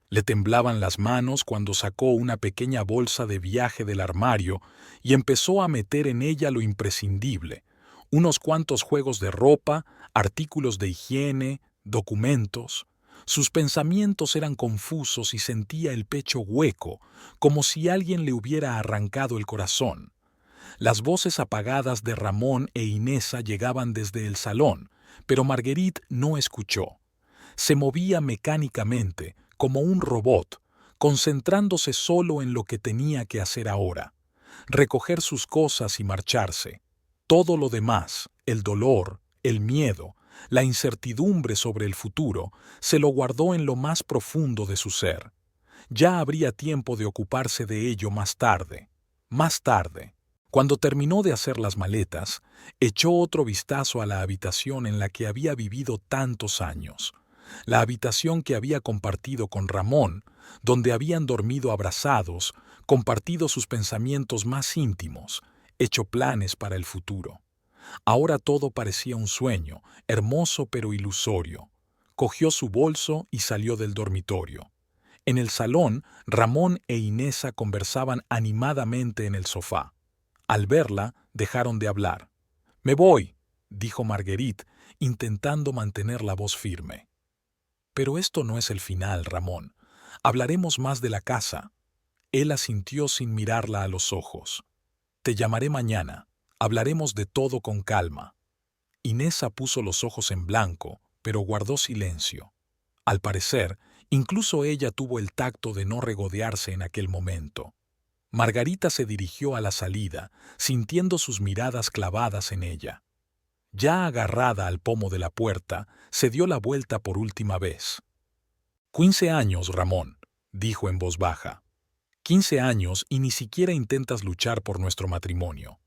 Le temblaban las manos cuando sacó una pequeña bolsa de viaje del armario y empezó a meter en ella lo imprescindible: unos cuantos juegos de ropa, artículos de higiene, documentos. Sus pensamientos eran confusos y sentía el pecho hueco, como si alguien le hubiera arrancado el corazón. Las voces apagadas de Ramón e Inesa llegaban desde el salón, pero Marguerite no escuchó. Se movía mecánicamente, como un robot, concentrándose solo en lo que tenía que hacer ahora: recoger sus cosas y marcharse. Todo lo demás, el dolor, el miedo, la incertidumbre sobre el futuro, se lo guardó en lo más profundo de su ser. Ya habría tiempo de ocuparse de ello más tarde. Más tarde. Cuando terminó de hacer las maletas, echó otro vistazo a la habitación en la que había vivido tantos años. La habitación que había compartido con Ramón, donde habían dormido abrazados, compartido sus pensamientos más íntimos, hecho planes para el futuro. Ahora todo parecía un sueño, hermoso pero ilusorio. Cogió su bolso y salió del dormitorio. En el salón, Ramón e Inesa conversaban animadamente en el sofá. Al verla, dejaron de hablar. «Me voy», dijo Marguerite, intentando mantener la voz firme. «Pero esto no es el final, Ramón. Hablaremos más de la casa». Él asintió sin mirarla a los ojos. «Te llamaré mañana. Hablaremos de todo con calma». Inesa puso los ojos en blanco, pero guardó silencio. Al parecer, incluso ella tuvo el tacto de no regodearse en aquel momento. Margarita se dirigió a la salida, sintiendo sus miradas clavadas en ella. Ya agarrada al pomo de la puerta, se dio la vuelta por última vez. 15 años, Ramón, dijo en voz baja. 15 años y ni siquiera intentas luchar por nuestro matrimonio.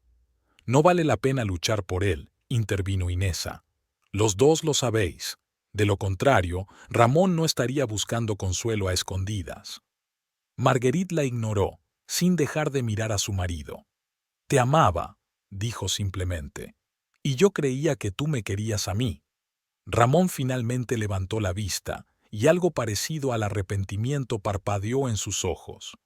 No vale la pena luchar por él, intervino Inesa. Los dos lo sabéis. De lo contrario, Ramón no estaría buscando consuelo a escondidas. Marguerite la ignoró, sin dejar de mirar a su marido. Te amaba, dijo simplemente. Y yo creía que tú me querías a mí. Ramón finalmente levantó la vista, y algo parecido al arrepentimiento parpadeó en sus ojos.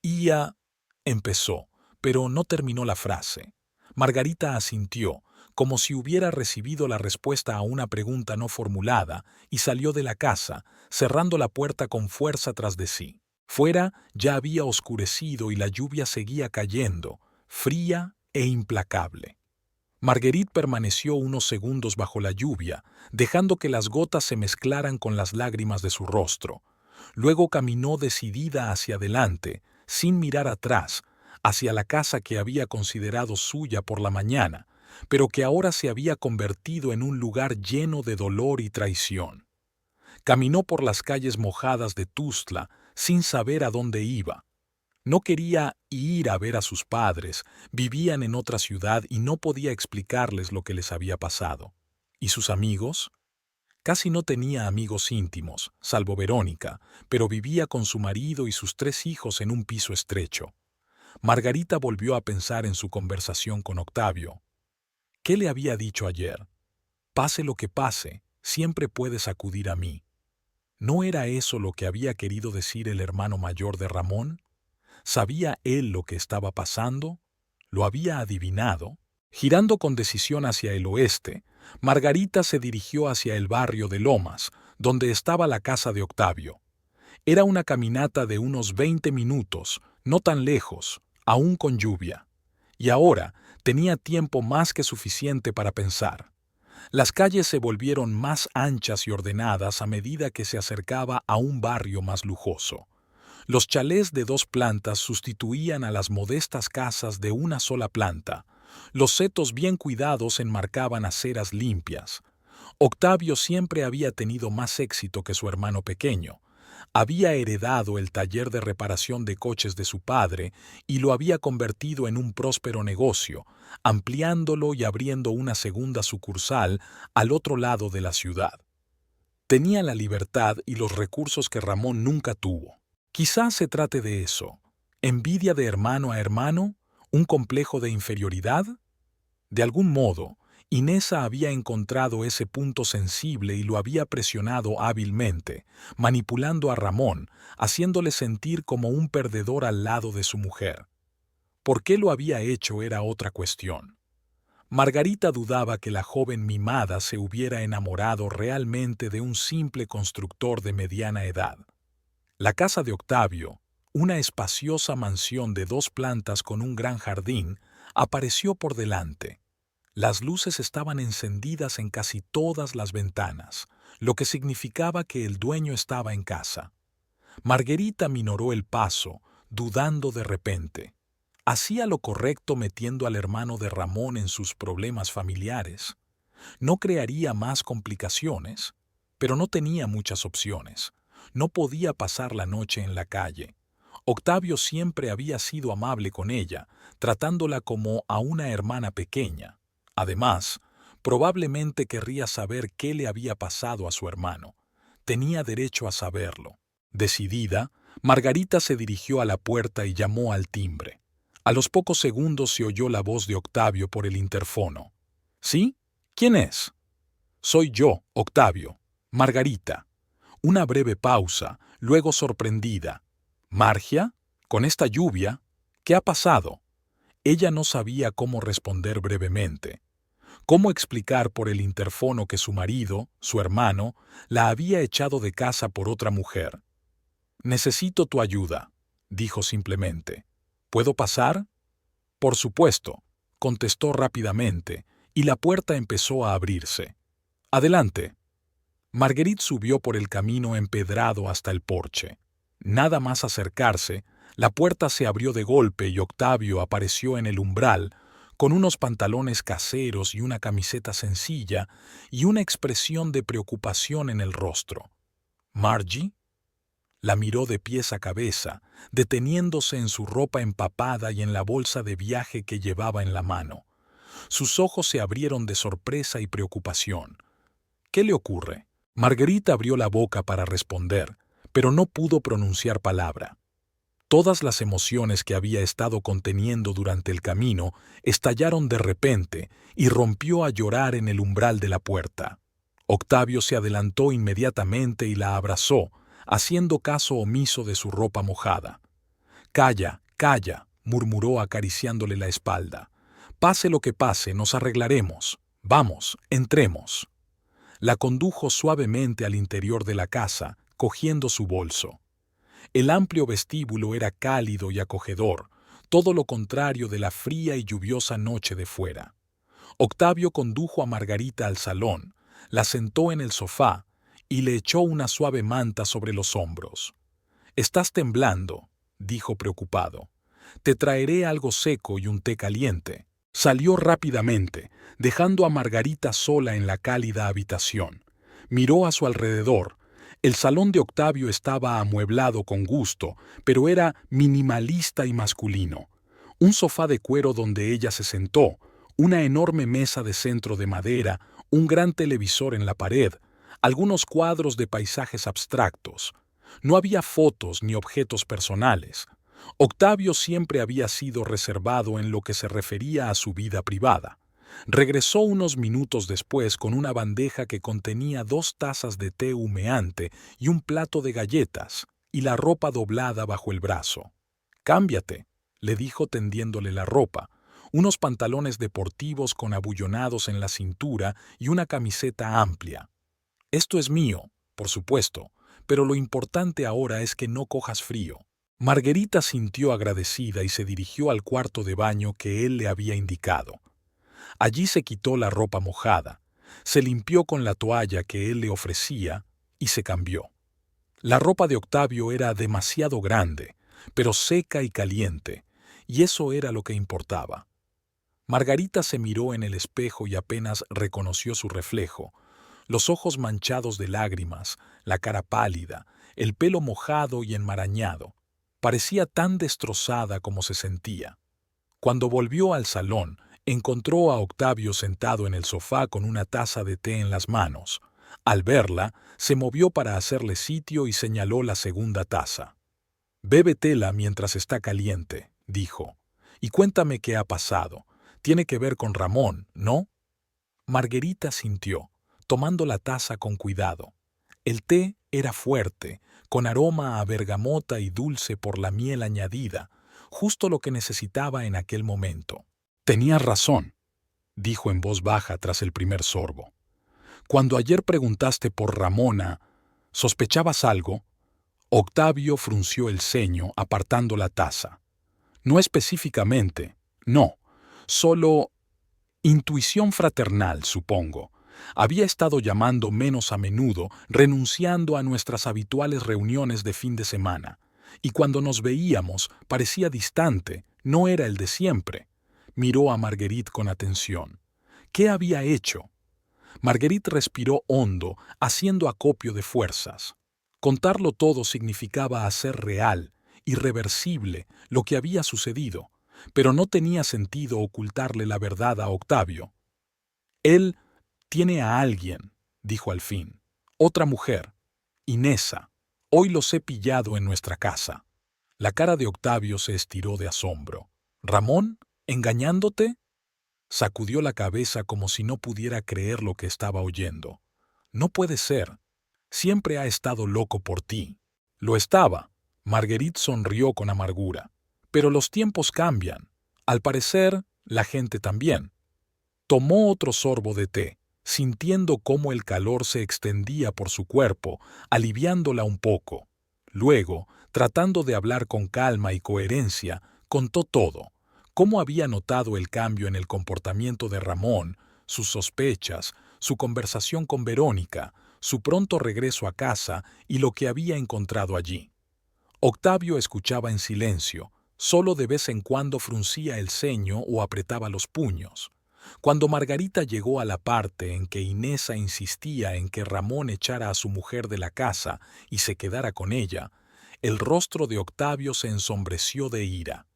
«Ya», empezó, pero no terminó la frase. Margarita asintió, como si hubiera recibido la respuesta a una pregunta no formulada, y salió de la casa, cerrando la puerta con fuerza tras de sí. Fuera ya había oscurecido y la lluvia seguía cayendo, fría e implacable. Marguerite permaneció unos segundos bajo la lluvia, dejando que las gotas se mezclaran con las lágrimas de su rostro. Luego caminó decidida hacia adelante, sin mirar atrás, hacia la casa que había considerado suya por la mañana, pero que ahora se había convertido en un lugar lleno de dolor y traición. Caminó por las calles mojadas de Tustla sin saber a dónde iba. No quería ir a ver a sus padres, vivían en otra ciudad y no podía explicarles lo que les había pasado. ¿Y sus amigos? Casi no tenía amigos íntimos, salvo Verónica, pero vivía con su marido y sus 3 hijos en un piso estrecho. Margarita volvió a pensar en su conversación con Octavio. ¿Qué le había dicho ayer? Pase lo que pase, siempre puedes acudir a mí. ¿No era eso lo que había querido decir el hermano mayor de Ramón? ¿Sabía él lo que estaba pasando? ¿Lo había adivinado? Girando con decisión hacia el oeste, Margarita se dirigió hacia el barrio de Lomas, donde estaba la casa de Octavio. Era una caminata de unos 20 minutos, no tan lejos, aún con lluvia. Y ahora tenía tiempo más que suficiente para pensar. Las calles se volvieron más anchas y ordenadas a medida que se acercaba a un barrio más lujoso. Los chalés de 2 plantas sustituían a las modestas casas de una sola planta. Los setos bien cuidados enmarcaban aceras limpias. Octavio siempre había tenido más éxito que su hermano pequeño. Había heredado el taller de reparación de coches de su padre y lo había convertido en un próspero negocio, ampliándolo y abriendo una segunda sucursal al otro lado de la ciudad. Tenía la libertad y los recursos que Ramón nunca tuvo. Quizás se trate de eso. ¿Envidia de hermano a hermano? ¿Un complejo de inferioridad? De algún modo, Inesa había encontrado ese punto sensible y lo había presionado hábilmente, manipulando a Ramón, haciéndole sentir como un perdedor al lado de su mujer. ¿Por qué lo había hecho era otra cuestión? Margarita dudaba que la joven mimada se hubiera enamorado realmente de un simple constructor de mediana edad. La casa de Octavio, una espaciosa mansión de 2 plantas con un gran jardín, apareció por delante. Las luces estaban encendidas en casi todas las ventanas, lo que significaba que el dueño estaba en casa. Margarita minoró el paso, dudando de repente. ¿Hacía lo correcto metiendo al hermano de Ramón en sus problemas familiares? No crearía más complicaciones, pero no tenía muchas opciones. No podía pasar la noche en la calle. Octavio siempre había sido amable con ella, tratándola como a una hermana pequeña. Además, probablemente querría saber qué le había pasado a su hermano. Tenía derecho a saberlo. Decidida, Margarita se dirigió a la puerta y llamó al timbre. A los pocos segundos se oyó la voz de Octavio por el interfono. ¿Sí? ¿Quién es? Soy yo, Octavio. Margarita. Una breve pausa, luego sorprendida. ¿Margia? ¿Con esta lluvia? ¿Qué ha pasado? Ella no sabía cómo responder brevemente. Cómo explicar por el interfono que su marido, su hermano, la había echado de casa por otra mujer. «Necesito tu ayuda», dijo simplemente. «¿Puedo pasar?» «Por supuesto», contestó rápidamente, y la puerta empezó a abrirse. «Adelante». Marguerite subió por el camino empedrado hasta el porche. Nada más acercarse, la puerta se abrió de golpe y Octavio apareció en el umbral, con unos pantalones caseros y una camiseta sencilla y una expresión de preocupación en el rostro. «¿Margie?» La miró de pies a cabeza, deteniéndose en su ropa empapada y en la bolsa de viaje que llevaba en la mano. Sus ojos se abrieron de sorpresa y preocupación. «¿Qué le ocurre?» Marguerite abrió la boca para responder, pero no pudo pronunciar palabra. Todas las emociones que había estado conteniendo durante el camino estallaron de repente y rompió a llorar en el umbral de la puerta. Octavio se adelantó inmediatamente y la abrazó, haciendo caso omiso de su ropa mojada. «Calla, calla», murmuró acariciándole la espalda. «Pase lo que pase, nos arreglaremos. Vamos, entremos». La condujo suavemente al interior de la casa, cogiendo su bolso. El amplio vestíbulo era cálido y acogedor, todo lo contrario de la fría y lluviosa noche de fuera. Octavio condujo a Margarita al salón, la sentó en el sofá y le echó una suave manta sobre los hombros. «Estás temblando», dijo preocupado. «Te traeré algo seco y un té caliente». Salió rápidamente, dejando a Margarita sola en la cálida habitación. Miró a su alrededor. El salón de Octavio estaba amueblado con gusto, pero era minimalista y masculino. Un sofá de cuero donde ella se sentó, una enorme mesa de centro de madera, un gran televisor en la pared, algunos cuadros de paisajes abstractos. No había fotos ni objetos personales. Octavio siempre había sido reservado en lo que se refería a su vida privada. Regresó unos minutos después con una bandeja que contenía 2 tazas de té humeante y un plato de galletas, y la ropa doblada bajo el brazo. «Cámbiate», le dijo tendiéndole la ropa, unos pantalones deportivos con abullonados en la cintura y una camiseta amplia. «Esto es mío, por supuesto, pero lo importante ahora es que no cojas frío». Margarita sintió agradecida y se dirigió al cuarto de baño que él le había indicado. Allí se quitó la ropa mojada, se limpió con la toalla que él le ofrecía y se cambió. La ropa de Octavio era demasiado grande, pero seca y caliente, y eso era lo que importaba. Margarita se miró en el espejo y apenas reconoció su reflejo, los ojos manchados de lágrimas, la cara pálida, el pelo mojado y enmarañado. Parecía tan destrozada como se sentía. Cuando volvió al salón, encontró a Octavio sentado en el sofá con una taza de té en las manos. Al verla, se movió para hacerle sitio y señaló la segunda taza. «Bébetela mientras está caliente», dijo. «Y cuéntame qué ha pasado. Tiene que ver con Ramón, ¿no?» Margarita sintió, tomando la taza con cuidado. El té era fuerte, con aroma a bergamota y dulce por la miel añadida, justo lo que necesitaba en aquel momento. «Tenías razón», dijo en voz baja tras el primer sorbo. «Cuando ayer preguntaste por Ramona, ¿sospechabas algo?» Octavio frunció el ceño, apartando la taza. «No específicamente, no. Solo intuición fraternal, supongo. Había estado llamando menos a menudo, renunciando a nuestras habituales reuniones de fin de semana. Y cuando nos veíamos, parecía distante, no era el de siempre». Miró a Marguerite con atención. ¿Qué había hecho? Marguerite respiró hondo, haciendo acopio de fuerzas. Contarlo todo significaba hacer real, irreversible, lo que había sucedido, pero no tenía sentido ocultarle la verdad a Octavio. «Él tiene a alguien», dijo al fin. «Otra mujer, Inesa. Hoy los he pillado en nuestra casa». La cara de Octavio se estiró de asombro. «¿Ramón? ¿Engañándote?» Sacudió la cabeza como si no pudiera creer lo que estaba oyendo. «No puede ser. Siempre ha estado loco por ti». «Lo estaba». Marguerite sonrió con amargura. «Pero los tiempos cambian. Al parecer, la gente también. Tomó otro sorbo de té, sintiendo cómo el calor se extendía por su cuerpo, aliviándola un poco. Luego, tratando de hablar con calma y coherencia, contó todo, cómo había notado el cambio en el comportamiento de Ramón, sus sospechas, su conversación con Verónica, su pronto regreso a casa y lo que había encontrado allí. Octavio escuchaba en silencio, solo de vez en cuando fruncía el ceño o apretaba los puños. Cuando Margarita llegó a la parte en que Inesa insistía en que Ramón echara a su mujer de la casa y se quedara con ella, el rostro de Octavio se ensombreció de ira.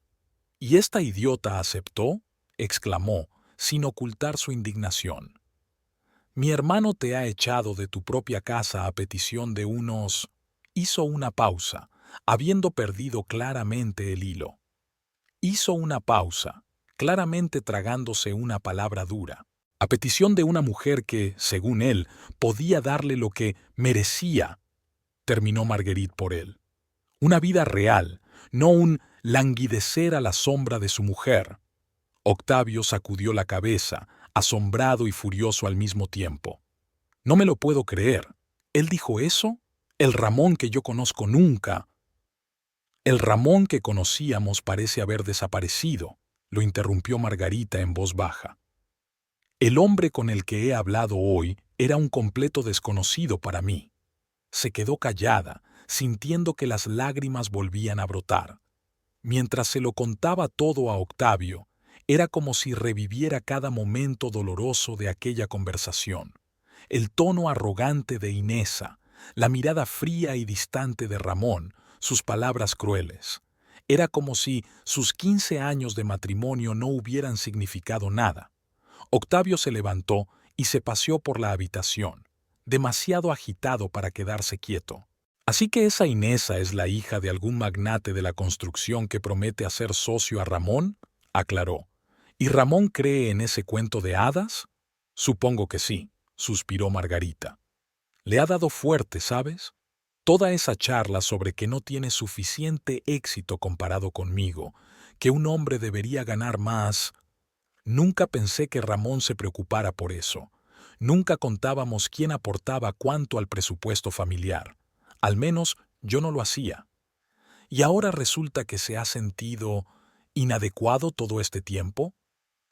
¿Y esta idiota aceptó?, exclamó, sin ocultar su indignación. Mi hermano te ha echado de tu propia casa a petición de unos... Hizo una pausa, habiendo perdido claramente el hilo. Hizo una pausa, claramente tragándose una palabra dura, a petición de una mujer que, según él, podía darle lo que merecía, terminó Marguerite por él. Una vida real, no un languidecer a la sombra de su mujer. Octavio sacudió la cabeza, asombrado y furioso al mismo tiempo. No me lo puedo creer. ¿Él dijo eso? El Ramón que yo conozco nunca. El Ramón que conocíamos parece haber desaparecido, lo interrumpió Margarita en voz baja. El hombre con el que he hablado hoy era un completo desconocido para mí. Se quedó callada, sintiendo que las lágrimas volvían a brotar. Mientras se lo contaba todo a Octavio, era como si reviviera cada momento doloroso de aquella conversación. El tono arrogante de Inesa, la mirada fría y distante de Ramón, sus palabras crueles. Era como si sus 15 años de matrimonio no hubieran significado nada. Octavio se levantó y se paseó por la habitación, demasiado agitado para quedarse quieto. Así que esa Inesa es la hija de algún magnate de la construcción que promete hacer socio a Ramón, aclaró. ¿Y Ramón cree en ese cuento de hadas? Supongo que sí, suspiró Margarita. Le ha dado fuerte, ¿sabes? Toda esa charla sobre que no tiene suficiente éxito comparado conmigo, que un hombre debería ganar más. Nunca pensé que Ramón se preocupara por eso. Nunca contábamos quién aportaba cuánto al presupuesto familiar. Al menos yo no lo hacía. ¿Y ahora resulta que se ha sentido inadecuado todo este tiempo?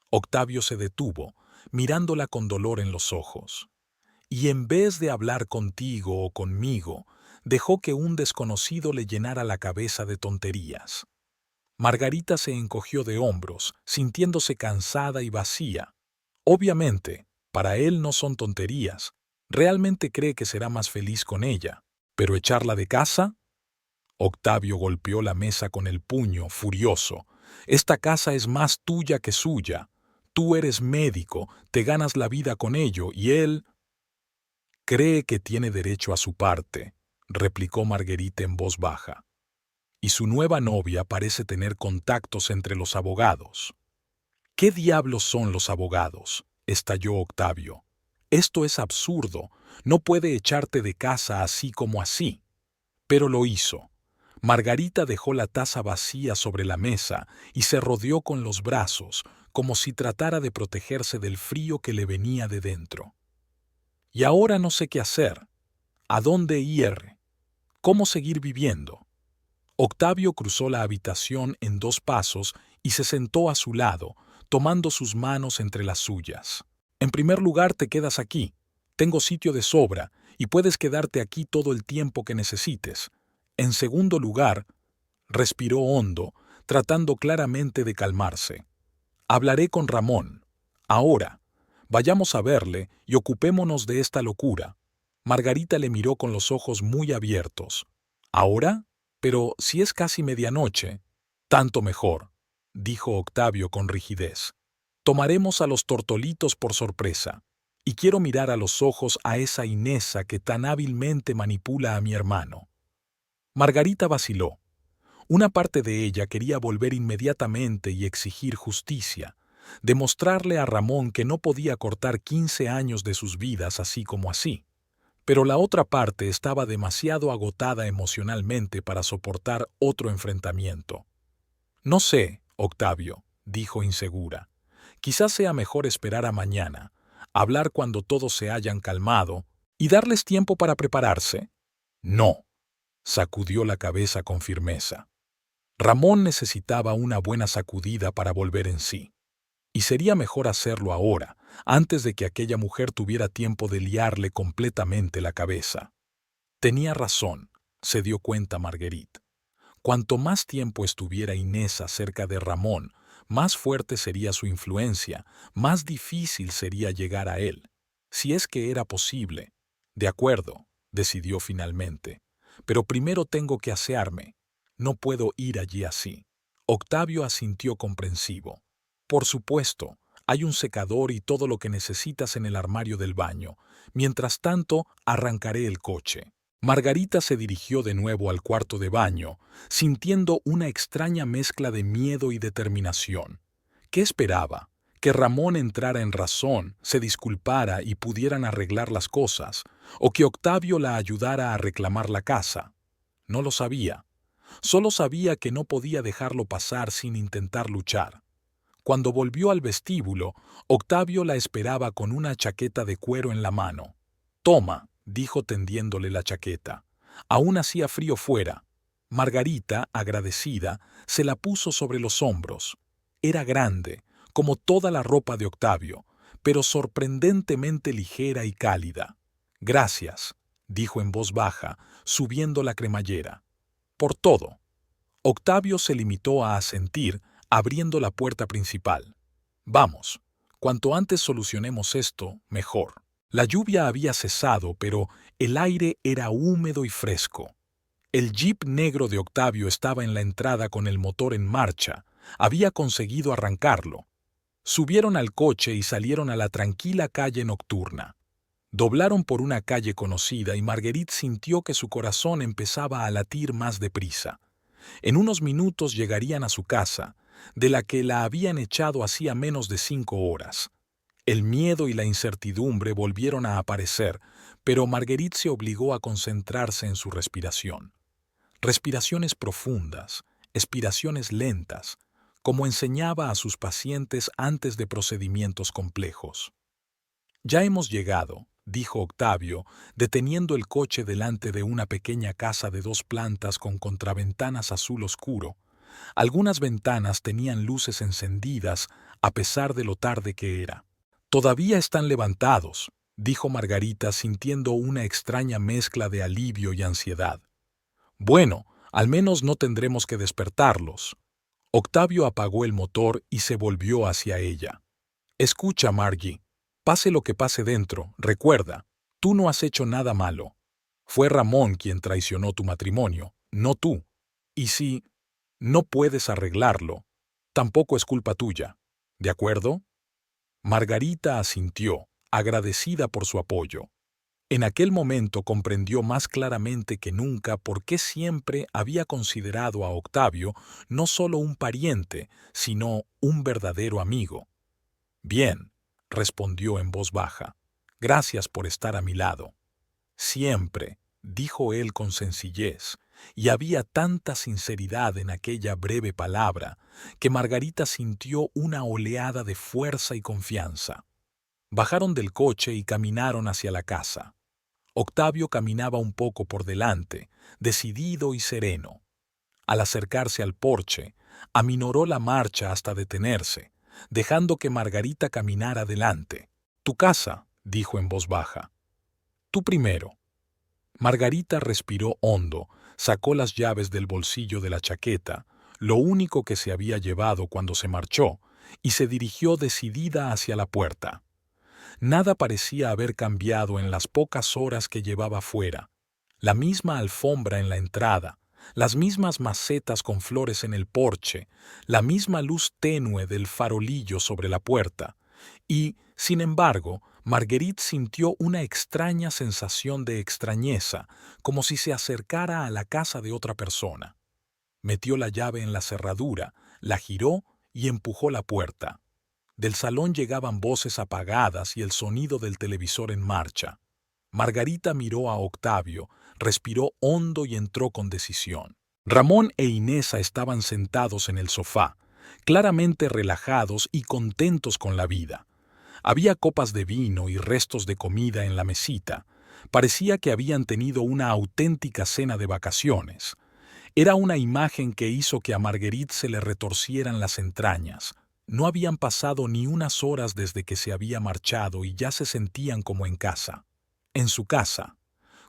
Octavio se detuvo, mirándola con dolor en los ojos. Y en vez de hablar contigo o conmigo, dejó que un desconocido le llenara la cabeza de tonterías. Margarita se encogió de hombros, sintiéndose cansada y vacía. Obviamente, para él no son tonterías. Realmente cree que será más feliz con ella. ¿Pero echarla de casa? Octavio golpeó la mesa con el puño, furioso. Esta casa es más tuya que suya. Tú eres médico, te ganas la vida con ello, y él... Cree que tiene derecho a su parte, replicó Marguerite en voz baja. Y su nueva novia parece tener contactos entre los abogados. ¿Qué diablos son los abogados?, estalló Octavio. Esto es absurdo. No puede echarte de casa así como así. Pero lo hizo. Margarita dejó la taza vacía sobre la mesa y se rodeó con los brazos, como si tratara de protegerse del frío que le venía de dentro. Y ahora no sé qué hacer. ¿A dónde ir? ¿Cómo seguir viviendo? Octavio cruzó la habitación en 2 pasos y se sentó a su lado, tomando sus manos entre las suyas. En primer lugar, te quedas aquí. Tengo sitio de sobra y puedes quedarte aquí todo el tiempo que necesites. En segundo lugar, respiró hondo, tratando claramente de calmarse. Hablaré con Ramón. Ahora, vayamos a verle y ocupémonos de esta locura. Margarita le miró con los ojos muy abiertos. ¿Ahora? Pero si es casi medianoche. Tanto mejor, dijo Octavio con rigidez. Tomaremos a los tortolitos por sorpresa. Y quiero mirar a los ojos a esa Inesa que tan hábilmente manipula a mi hermano. Margarita vaciló. Una parte de ella quería volver inmediatamente y exigir justicia, demostrarle a Ramón que no podía cortar 15 años de sus vidas así como así. Pero la otra parte estaba demasiado agotada emocionalmente para soportar otro enfrentamiento. No sé, Octavio, dijo insegura. Quizás sea mejor esperar a mañana, hablar cuando todos se hayan calmado y darles tiempo para prepararse. No, sacudió la cabeza con firmeza. Ramón necesitaba una buena sacudida para volver en sí. Y sería mejor hacerlo ahora, antes de que aquella mujer tuviera tiempo de liarle completamente la cabeza. Tenía razón, se dio cuenta Marguerite. Cuanto más tiempo estuviera Inés cerca de Ramón, más fuerte sería su influencia, más difícil sería llegar a él. Si es que era posible. De acuerdo, decidió finalmente. Pero primero tengo que asearme. No puedo ir allí así. Octavio asintió comprensivo. Por supuesto, hay un secador y todo lo que necesitas en el armario del baño. Mientras tanto, arrancaré el coche. Margarita se dirigió de nuevo al cuarto de baño, sintiendo una extraña mezcla de miedo y determinación. ¿Qué esperaba? ¿Que Ramón entrara en razón, se disculpara y pudieran arreglar las cosas? ¿O que Octavio la ayudara a reclamar la casa? No lo sabía. Solo sabía que no podía dejarlo pasar sin intentar luchar. Cuando volvió al vestíbulo, Octavio la esperaba con una chaqueta de cuero en la mano. «Toma», dijo tendiéndole la chaqueta. Aún hacía frío fuera. Margarita, agradecida, se la puso sobre los hombros. Era grande, como toda la ropa de Octavio, pero sorprendentemente ligera y cálida. «Gracias», dijo en voz baja, subiendo la cremallera. «Por todo». Octavio se limitó a asentir, abriendo la puerta principal. «Vamos, cuanto antes solucionemos esto, mejor». La lluvia había cesado, pero el aire era húmedo y fresco. El jeep negro de Octavio estaba en la entrada con el motor en marcha. Había conseguido arrancarlo. Subieron al coche y salieron a la tranquila calle nocturna. Doblaron por una calle conocida y Marguerite sintió que su corazón empezaba a latir más deprisa. En unos minutos llegarían a su casa, de la que la habían echado hacía menos de 5 horas. El miedo y la incertidumbre volvieron a aparecer, pero Marguerite se obligó a concentrarse en su respiración. Respiraciones profundas, expiraciones lentas, como enseñaba a sus pacientes antes de procedimientos complejos. «Ya hemos llegado», dijo Octavio, deteniendo el coche delante de una pequeña casa de 2 plantas con contraventanas azul oscuro. Algunas ventanas tenían luces encendidas a pesar de lo tarde que era. «Todavía están levantados», dijo Margarita sintiendo una extraña mezcla de alivio y ansiedad. «Bueno, al menos no tendremos que despertarlos». Octavio apagó el motor y se volvió hacia ella. «Escucha, Margie, pase lo que pase dentro, recuerda, tú no has hecho nada malo. Fue Ramón quien traicionó tu matrimonio, no tú. Y si no puedes arreglarlo, tampoco es culpa tuya. ¿De acuerdo?» Margarita asintió, agradecida por su apoyo. En aquel momento comprendió más claramente que nunca por qué siempre había considerado a Octavio no solo un pariente, sino un verdadero amigo. «Bien», respondió en voz baja. «Gracias por estar a mi lado». «Siempre», dijo él con sencillez, y había tanta sinceridad en aquella breve palabra que Margarita sintió una oleada de fuerza y confianza. Bajaron del coche y caminaron hacia la casa. Octavio caminaba un poco por delante, decidido y sereno. Al acercarse al porche, aminoró la marcha hasta detenerse, dejando que Margarita caminara delante. «Tu casa», dijo en voz baja. «Tú primero». Margarita respiró hondo, sacó las llaves del bolsillo de la chaqueta, lo único que se había llevado cuando se marchó, y se dirigió decidida hacia la puerta. Nada parecía haber cambiado en las pocas horas que llevaba fuera. La misma alfombra en la entrada, las mismas macetas con flores en el porche, la misma luz tenue del farolillo sobre la puerta. Y, sin embargo, Marguerite sintió una extraña sensación de extrañeza, como si se acercara a la casa de otra persona. Metió la llave en la cerradura, la giró y empujó la puerta. Del salón llegaban voces apagadas y el sonido del televisor en marcha. Margarita miró a Octavio, respiró hondo y entró con decisión. Ramón e Inés estaban sentados en el sofá, claramente relajados y contentos con la vida. Había copas de vino y restos de comida en la mesita. Parecía que habían tenido una auténtica cena de vacaciones. Era una imagen que hizo que a Marguerite se le retorcieran las entrañas. No habían pasado ni unas horas desde que se había marchado y ya se sentían como en casa. En su casa.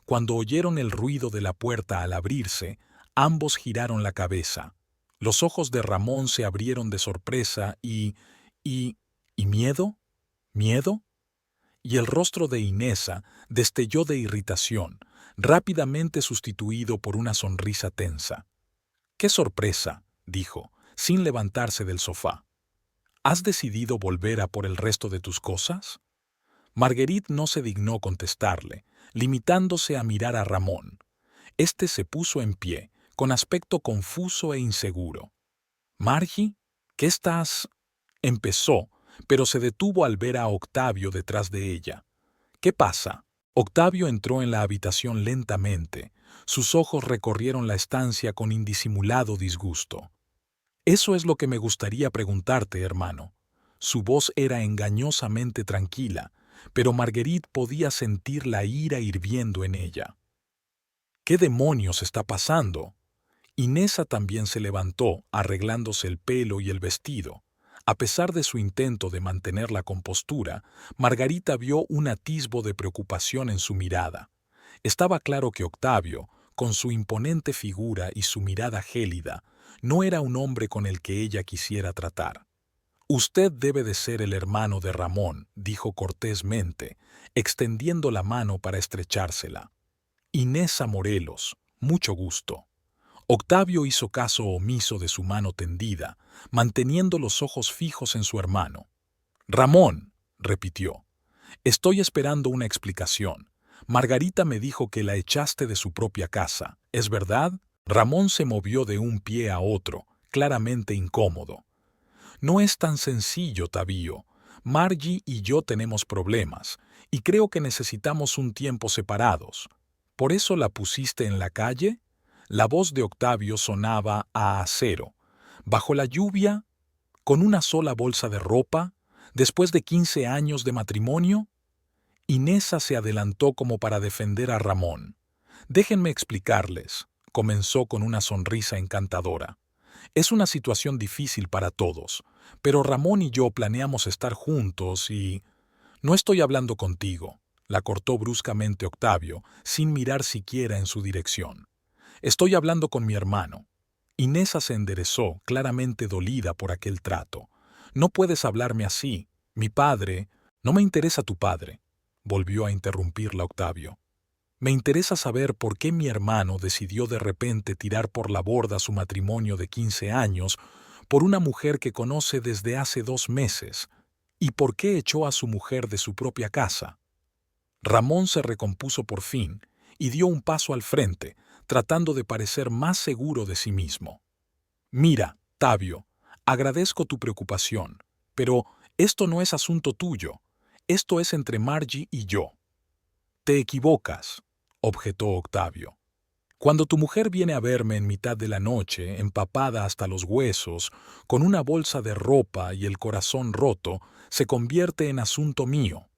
Cuando oyeron el ruido de la puerta al abrirse, ambos giraron la cabeza. Los ojos de Ramón se abrieron de sorpresa ¿Y miedo? ¿Miedo? Y el rostro de Inesa destelló de irritación, rápidamente sustituido por una sonrisa tensa. «¡Qué sorpresa!», dijo, sin levantarse del sofá. «¿Has decidido volver a por el resto de tus cosas?». Marguerite no se dignó contestarle, limitándose a mirar a Ramón. Este se puso en pie, con aspecto confuso e inseguro. «Margie, ¿qué estás...?», empezó, pero se detuvo al ver a Octavio detrás de ella. «¿Qué pasa?». Octavio entró en la habitación lentamente. Sus ojos recorrieron la estancia con indisimulado disgusto. «Eso es lo que me gustaría preguntarte, hermano». Su voz era engañosamente tranquila, pero Marguerite podía sentir la ira hirviendo en ella. «¿Qué demonios está pasando?». Inesa también se levantó, arreglándose el pelo y el vestido. A pesar de su intento de mantener la compostura, Margarita vio un atisbo de preocupación en su mirada. Estaba claro que Octavio, con su imponente figura y su mirada gélida, no era un hombre con el que ella quisiera tratar. «Usted debe de ser el hermano de Ramón», dijo cortésmente, extendiendo la mano para estrechársela. «Inesa Morelos, mucho gusto». Octavio hizo caso omiso de su mano tendida, manteniendo los ojos fijos en su hermano. «Ramón», repitió, «estoy esperando una explicación. Margarita me dijo que la echaste de su propia casa, ¿es verdad?». Ramón se movió de un pie a otro, claramente incómodo. «No es tan sencillo, Tabío. Margie y yo tenemos problemas, y creo que necesitamos un tiempo separados. ¿Por eso la pusiste en la calle?». La voz de Octavio sonaba a acero. «¿Bajo la lluvia? ¿Con una sola bolsa de ropa? ¿Después de 15 años de matrimonio?». Inesa se adelantó como para defender a Ramón. «Déjenme explicarles», comenzó con una sonrisa encantadora. «Es una situación difícil para todos, pero Ramón y yo planeamos estar juntos y...». «No estoy hablando contigo», la cortó bruscamente Octavio, sin mirar siquiera en su dirección. «Estoy hablando con mi hermano». Inesa se enderezó, claramente dolida por aquel trato. «No puedes hablarme así. Mi padre...». «No me interesa tu padre», volvió a interrumpirla Octavio. «Me interesa saber por qué mi hermano decidió de repente tirar por la borda su matrimonio de 15 años por una mujer que conoce desde hace 2 meses, y por qué echó a su mujer de su propia casa». Ramón se recompuso por fin y dio un paso al frente, tratando de parecer más seguro de sí mismo. «Mira, Tabio, agradezco tu preocupación, pero esto no es asunto tuyo. Esto es entre Margie y yo». «Te equivocas», objetó Octavio. «Cuando tu mujer viene a verme en mitad de la noche, empapada hasta los huesos, con una bolsa de ropa y el corazón roto, se convierte en asunto mío».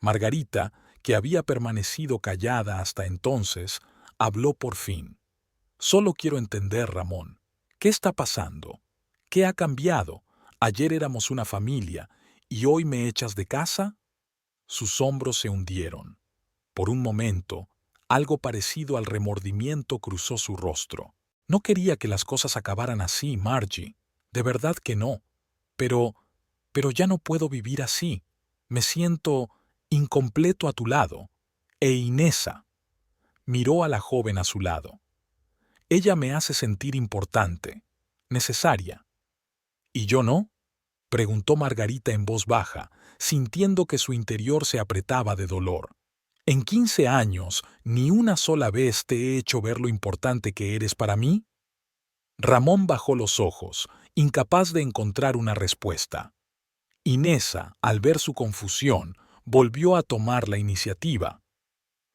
Margarita, que había permanecido callada hasta entonces, habló por fin. «Solo quiero entender, Ramón. ¿Qué está pasando? ¿Qué ha cambiado? Ayer éramos una familia, ¿y hoy me echas de casa?». Sus hombros se hundieron. Por un momento, algo parecido al remordimiento cruzó su rostro. «No quería que las cosas acabaran así, Margie. De verdad que no. Pero ya no puedo vivir así. Me siento incompleto a tu lado. E Inesa». Miró a la joven a su lado. «Ella me hace sentir importante, necesaria». «¿Y yo no?», preguntó Margarita en voz baja, sintiendo que su interior se apretaba de dolor. «¿En 15 años ni una sola vez te he hecho ver lo importante que eres para mí?». Ramón bajó los ojos, incapaz de encontrar una respuesta. Inesa, al ver su confusión, volvió a tomar la iniciativa.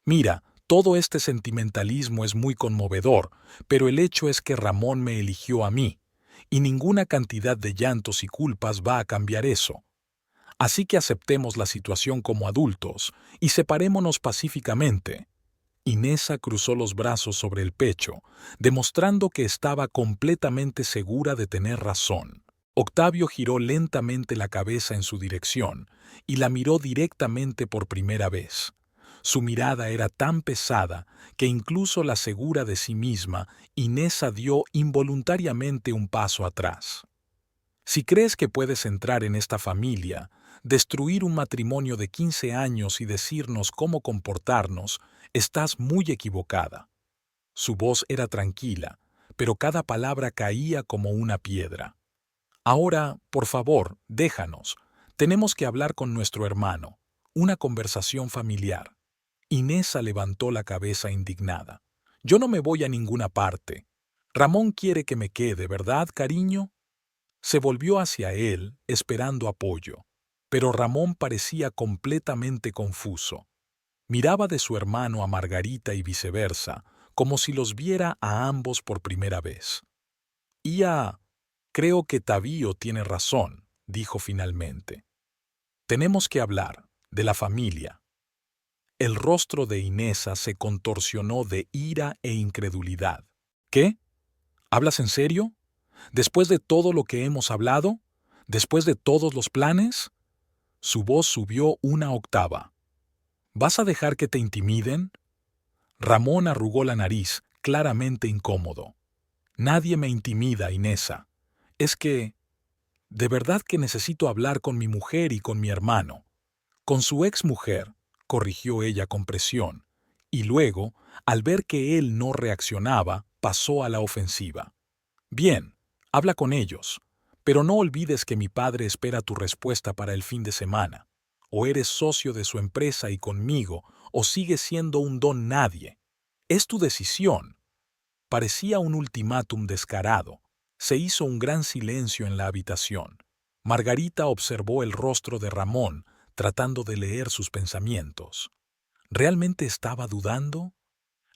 «Mira, todo este sentimentalismo es muy conmovedor, pero el hecho es que Ramón me eligió a mí. y ninguna cantidad de llantos y culpas va a cambiar eso. Así que aceptemos la situación como adultos y separémonos pacíficamente. Inesa cruzó los brazos sobre el pecho, demostrando que estaba completamente segura de tener razón. Octavio giró lentamente la cabeza en su dirección y la miró directamente por primera vez. Su mirada era tan pesada que incluso la segura de sí misma, Inesa dio involuntariamente un paso atrás. Si crees que puedes entrar en esta familia, destruir un matrimonio de 15 años y decirnos cómo comportarnos, estás muy equivocada. Su voz era tranquila, pero cada palabra caía como una piedra. Ahora, por favor, déjanos. Tenemos que hablar con nuestro hermano. Una conversación familiar. Inesa levantó la cabeza indignada. Yo no me voy a ninguna parte. Ramón quiere que me quede, ¿verdad, cariño? Se volvió hacia él, esperando apoyo. Pero Ramón parecía completamente confuso. Miraba de su hermano a Margarita y viceversa, como si los viera a ambos por primera vez. Creo que Tabío tiene razón, dijo finalmente. Tenemos que hablar de la familia. El rostro de Inesa se contorsionó de ira e incredulidad. ¿Qué? ¿Hablas en serio? ¿Después de todo lo que hemos hablado? ¿Después de todos los planes? Su voz subió una octava. ¿Vas a dejar que te intimiden? Ramón arrugó la nariz, claramente incómodo. Nadie me intimida, Inesa. Es que, de verdad que necesito hablar con mi mujer y con mi hermano. Con su exmujer, corrigió ella con presión, y luego, al ver que él no reaccionaba, pasó a la ofensiva. Bien, habla con ellos, pero no olvides que mi padre espera tu respuesta para el fin de semana. O eres socio de su empresa y conmigo, o sigues siendo un don nadie. Es tu decisión. Parecía un ultimátum descarado. Se hizo un gran silencio en la habitación. Margarita observó el rostro de Ramón, tratando de leer sus pensamientos. ¿Realmente estaba dudando?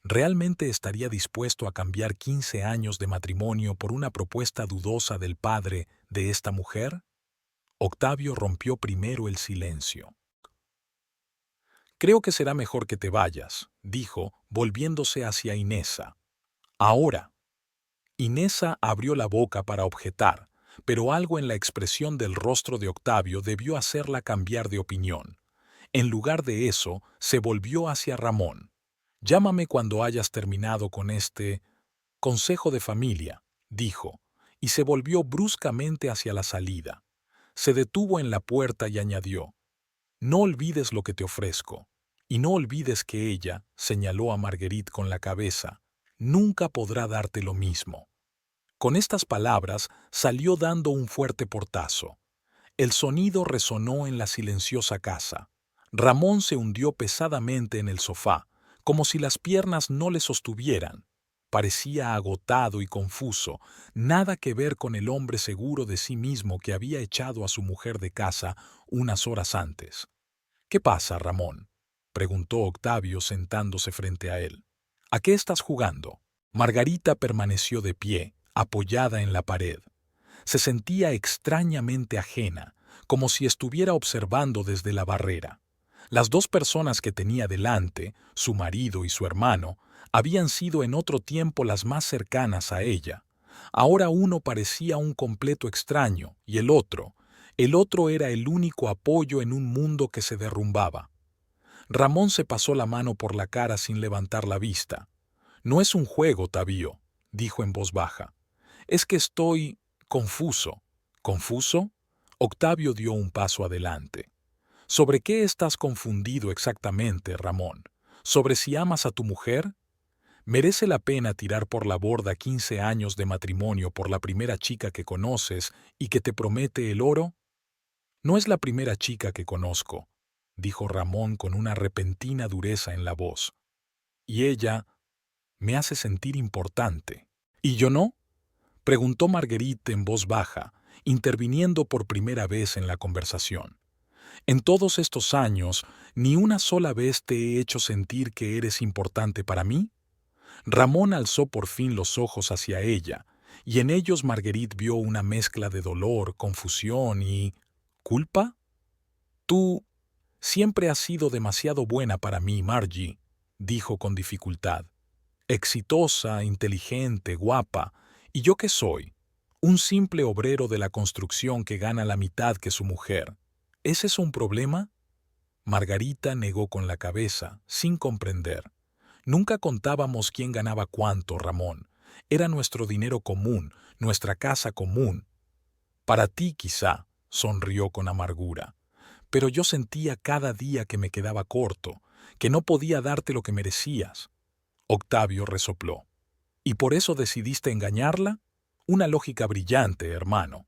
¿Realmente estaría dispuesto a cambiar 15 años de matrimonio por una propuesta dudosa del padre de esta mujer? Octavio rompió primero el silencio. Creo que será mejor que te vayas, dijo, volviéndose hacia Inesa. Ahora. Inesa abrió la boca para objetar, pero algo en la expresión del rostro de Octavio debió hacerla cambiar de opinión. En lugar de eso, se volvió hacia Ramón. Llámame cuando hayas terminado con este consejo de familia, dijo, y se volvió bruscamente hacia la salida. Se detuvo en la puerta y añadió, no olvides lo que te ofrezco, y no olvides que ella, señaló a Marguerite con la cabeza, nunca podrá darte lo mismo. Con estas palabras salió dando un fuerte portazo. El sonido resonó en la silenciosa casa. Ramón se hundió pesadamente en el sofá, como si las piernas no le sostuvieran. Parecía agotado y confuso, nada que ver con el hombre seguro de sí mismo que había echado a su mujer de casa unas horas antes. ¿Qué pasa, Ramón?, preguntó Octavio sentándose frente a él. ¿A qué estás jugando? Margarita permaneció de pie, apoyada en la pared. Se sentía extrañamente ajena, como si estuviera observando desde la barrera. Las dos personas que tenía delante, su marido y su hermano, habían sido en otro tiempo las más cercanas a ella. Ahora uno parecía un completo extraño y el otro era el único apoyo en un mundo que se derrumbaba. Ramón se pasó la mano por la cara sin levantar la vista. No es un juego, Tabío, dijo en voz baja. Es que estoy confuso. ¿Confuso? Octavio dio un paso adelante. ¿Sobre qué estás confundido exactamente, Ramón? ¿Sobre si amas a tu mujer? ¿Merece la pena tirar por la borda 15 años de matrimonio por la primera chica que conoces y que te promete el oro? No es la primera chica que conozco, dijo Ramón con una repentina dureza en la voz. Y ella me hace sentir importante. ¿Y yo no?, preguntó Marguerite en voz baja, interviniendo por primera vez en la conversación. En todos estos años, ¿ni una sola vez te he hecho sentir que eres importante para mí? Ramón alzó por fin los ojos hacia ella, y en ellos Marguerite vio una mezcla de dolor, confusión y... ¿culpa? Tú siempre has sido demasiado buena para mí, Margie, dijo con dificultad. Exitosa, inteligente, guapa. ¿Y yo qué soy? Un simple obrero de la construcción que gana la mitad que su mujer. ¿Es eso un problema? Margarita negó con la cabeza, sin comprender. Nunca contábamos quién ganaba cuánto, Ramón. Era nuestro dinero común, nuestra casa común. Para ti, quizá, sonrió con amargura. Pero yo sentía cada día que me quedaba corto, que no podía darte lo que merecías. Octavio resopló. ¿Y por eso decidiste engañarla? Una lógica brillante, hermano.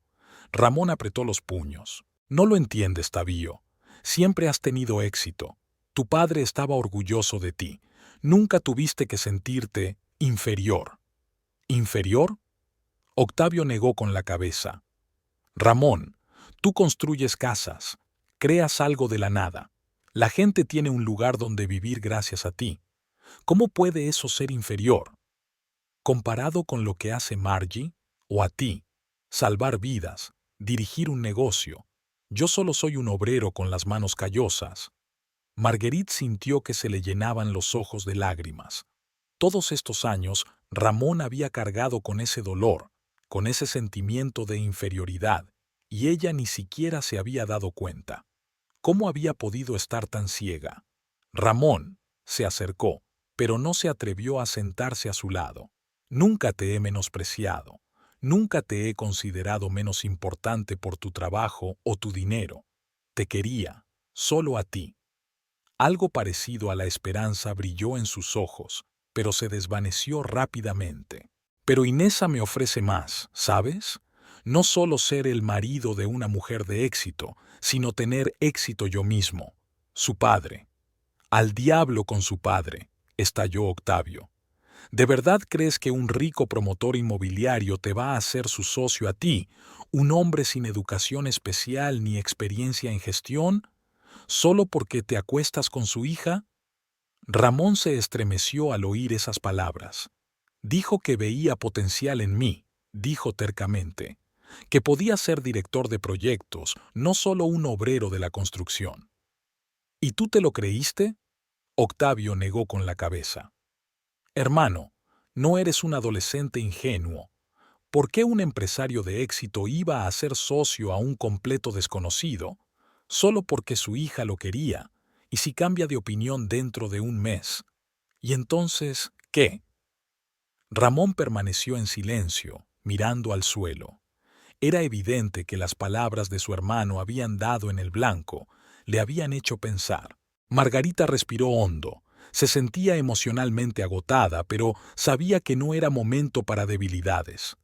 Ramón apretó los puños. No lo entiendes, Tavío. Siempre has tenido éxito. Tu padre estaba orgulloso de ti. Nunca tuviste que sentirte inferior. ¿Inferior? Octavio negó con la cabeza. Ramón, tú construyes casas, creas algo de la nada. La gente tiene un lugar donde vivir gracias a ti. ¿Cómo puede eso ser inferior? Comparado con lo que hace Margie o a ti, salvar vidas, dirigir un negocio. Yo solo soy un obrero con las manos callosas. Marguerite sintió que se le llenaban los ojos de lágrimas. Todos estos años, Ramón había cargado con ese dolor, con ese sentimiento de inferioridad, y ella ni siquiera se había dado cuenta. ¿Cómo había podido estar tan ciega? Ramón se acercó, pero no se atrevió a sentarse a su lado. Nunca te he menospreciado. Nunca te he considerado menos importante por tu trabajo o tu dinero. Te quería, solo a ti. Algo parecido a la esperanza brilló en sus ojos, pero se desvaneció rápidamente. Pero Inesa me ofrece más, ¿sabes? No solo ser el marido de una mujer de éxito, sino tener éxito yo mismo, su padre. Al diablo con su padre, estalló Octavio. ¿De verdad crees que un rico promotor inmobiliario te va a hacer su socio a ti, un hombre sin educación especial ni experiencia en gestión, solo porque te acuestas con su hija? Ramón se estremeció al oír esas palabras. Dijo que veía potencial en mí, dijo tercamente, que podía ser director de proyectos, no solo un obrero de la construcción. ¿Y tú te lo creíste? Octavio negó con la cabeza. Hermano, no eres un adolescente ingenuo. ¿Por qué un empresario de éxito iba a ser socio a un completo desconocido, solo porque su hija lo quería, y si cambia de opinión dentro de un mes? ¿Y entonces qué? Ramón permaneció en silencio, mirando al suelo. Era evidente que las palabras de su hermano habían dado en el blanco, le habían hecho pensar. Margarita respiró hondo. Se sentía emocionalmente agotada, pero sabía que no era momento para debilidades.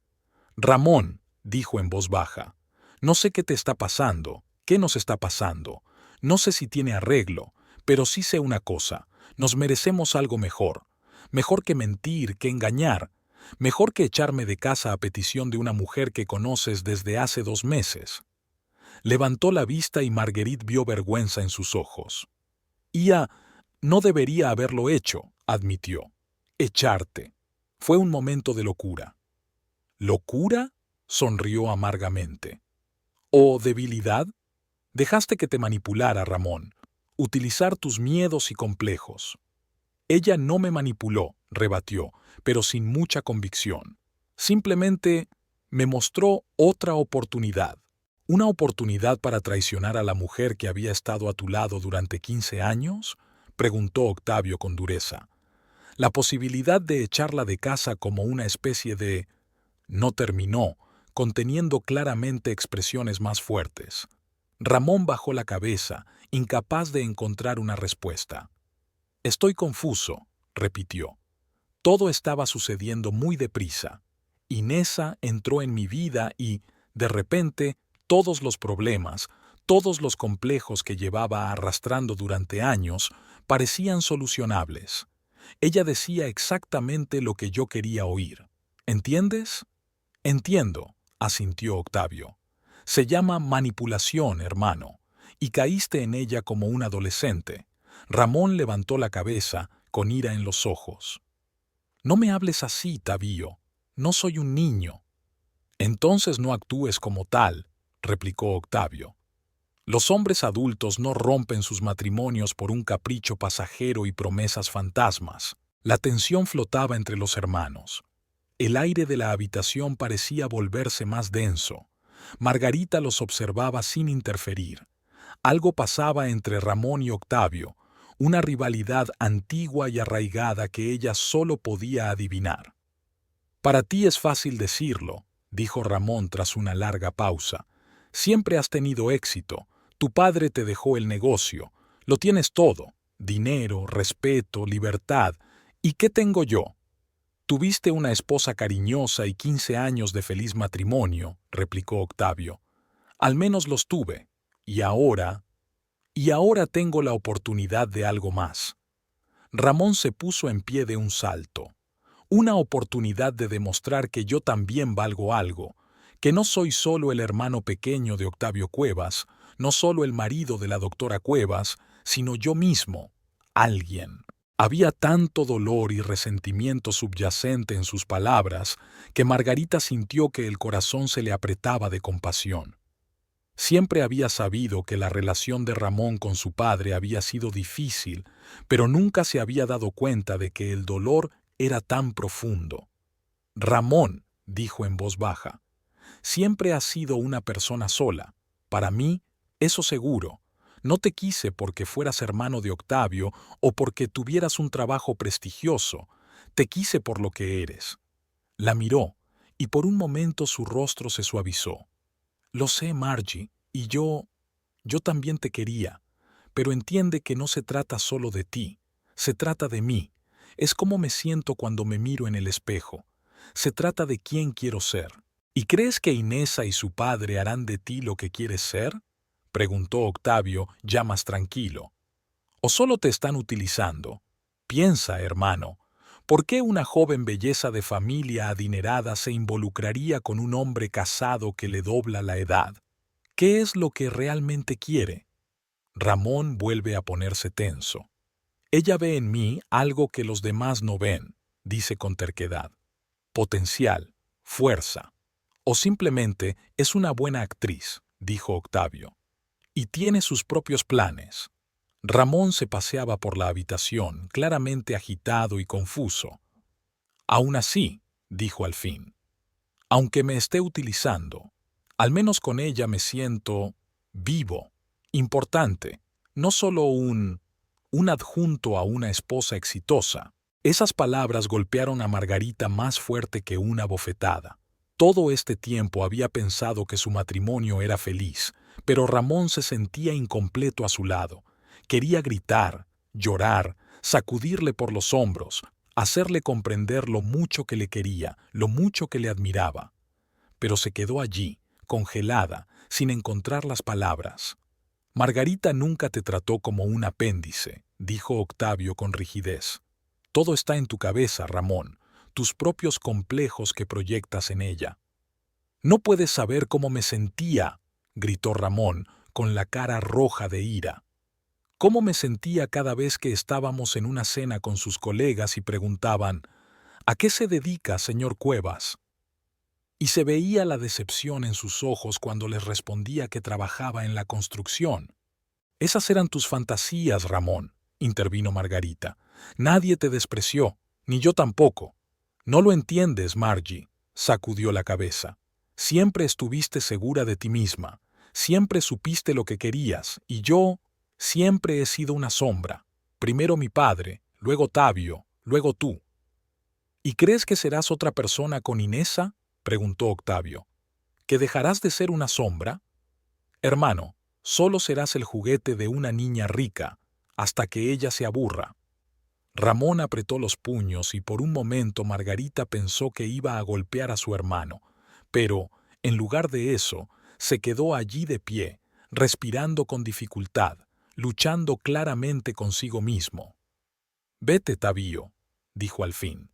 Ramón, dijo en voz baja, no sé qué te está pasando, qué nos está pasando. No sé si tiene arreglo, pero sí sé una cosa, nos merecemos algo mejor. Mejor que mentir, que engañar. Mejor que echarme de casa a petición de una mujer que conoces desde hace 2 meses. Levantó la vista y Marguerite vio vergüenza en sus ojos. Ia, no debería haberlo hecho, admitió. Echarte. Fue un momento de locura. ¿Locura? Sonrió amargamente. ¿O debilidad? Dejaste que te manipulara, Ramón. Utilizar tus miedos y complejos. Ella no me manipuló, rebatió, pero sin mucha convicción. Simplemente me mostró otra oportunidad. ¿Una oportunidad para traicionar a la mujer que había estado a tu lado durante 15 años? Preguntó Octavio con dureza. La posibilidad de echarla de casa como una especie de... No terminó, conteniendo claramente expresiones más fuertes. Ramón bajó la cabeza, incapaz de encontrar una respuesta. Estoy confuso, repitió. Todo estaba sucediendo muy deprisa. Inesa entró en mi vida y, de repente, todos los problemas, todos los complejos que llevaba arrastrando durante años, parecían solucionables. Ella decía exactamente lo que yo quería oír. ¿Entiendes? Entiendo, asintió Octavio. Se llama manipulación, hermano, y caíste en ella como un adolescente. Ramón levantó la cabeza, con ira en los ojos. No me hables así, Tavío. No soy un niño. Entonces no actúes como tal, replicó Octavio. Los hombres adultos no rompen sus matrimonios por un capricho pasajero y promesas fantasmas. La tensión flotaba entre los hermanos. El aire de la habitación parecía volverse más denso. Margarita los observaba sin interferir. Algo pasaba entre Ramón y Octavio, una rivalidad antigua y arraigada que ella solo podía adivinar. Para ti es fácil decirlo, dijo Ramón tras una larga pausa. Siempre has tenido éxito. Tu padre te dejó el negocio. Lo tienes todo: dinero, respeto, libertad. ¿Y qué tengo yo? Tuviste una esposa cariñosa y 15 años de feliz matrimonio, replicó Octavio. Al menos los tuve. Y ahora tengo la oportunidad de algo más. Ramón se puso en pie de un salto. Una oportunidad de demostrar que yo también valgo algo, que no soy solo el hermano pequeño de Octavio Cuevas, no solo el marido de la doctora Cuevas, sino yo mismo, alguien. Había tanto dolor y resentimiento subyacente en sus palabras que Margarita sintió que el corazón se le apretaba de compasión. Siempre había sabido que la relación de Ramón con su padre había sido difícil, pero nunca se había dado cuenta de que el dolor era tan profundo. Ramón, dijo en voz baja, siempre has sido una persona sola. Para mí, eso seguro. No te quise porque fueras hermano de Octavio o porque tuvieras un trabajo prestigioso. Te quise por lo que eres. La miró, y por un momento su rostro se suavizó. Lo sé, Margie, y yo también te quería, pero entiende que no se trata solo de ti, se trata de mí. Es como me siento cuando me miro en el espejo. Se trata de quién quiero ser. ¿Y crees que Inesa y su padre harán de ti lo que quieres ser?, preguntó Octavio, ya más tranquilo. ¿O solo te están utilizando? Piensa, hermano, ¿por qué una joven belleza de familia adinerada se involucraría con un hombre casado que le dobla la edad? ¿Qué es lo que realmente quiere? Ramón vuelve a ponerse tenso. Ella ve en mí algo que los demás no ven, dice con terquedad. Potencial, fuerza. O simplemente es una buena actriz, dijo Octavio. Y tiene sus propios planes. Ramón se paseaba por la habitación, claramente agitado y confuso. Aún así, dijo al fin, aunque me esté utilizando, al menos con ella me siento vivo, importante, no solo un adjunto a una esposa exitosa. Esas palabras golpearon a Margarita más fuerte que una bofetada. Todo este tiempo había pensado que su matrimonio era feliz, pero Ramón se sentía incompleto a su lado. Quería gritar, llorar, sacudirle por los hombros, hacerle comprender lo mucho que le quería, lo mucho que le admiraba. Pero se quedó allí, congelada, sin encontrar las palabras. Margarita nunca te trató como un apéndice, dijo Octavio con rigidez. Todo está en tu cabeza, Ramón, tus propios complejos que proyectas en ella. No puedes saber cómo me sentía, gritó Ramón, con la cara roja de ira. Cómo me sentía cada vez que estábamos en una cena con sus colegas y preguntaban, ¿a qué se dedica, señor Cuevas? Y se veía la decepción en sus ojos cuando les respondía que trabajaba en la construcción. Esas eran tus fantasías, Ramón, intervino Margarita. Nadie te despreció, ni yo tampoco. No lo entiendes, Margie, sacudió la cabeza. Siempre estuviste segura de ti misma, siempre supiste lo que querías, y yo siempre he sido una sombra. Primero mi padre, luego Octavio, luego tú. ¿Y crees que serás otra persona con Inesa?, preguntó Octavio. ¿Que dejarás de ser una sombra? Hermano, solo serás el juguete de una niña rica, hasta que ella se aburra. Ramón apretó los puños y por un momento Margarita pensó que iba a golpear a su hermano, pero, en lugar de eso, se quedó allí de pie, respirando con dificultad, luchando claramente consigo mismo. «Vete, Tabío», dijo al fin.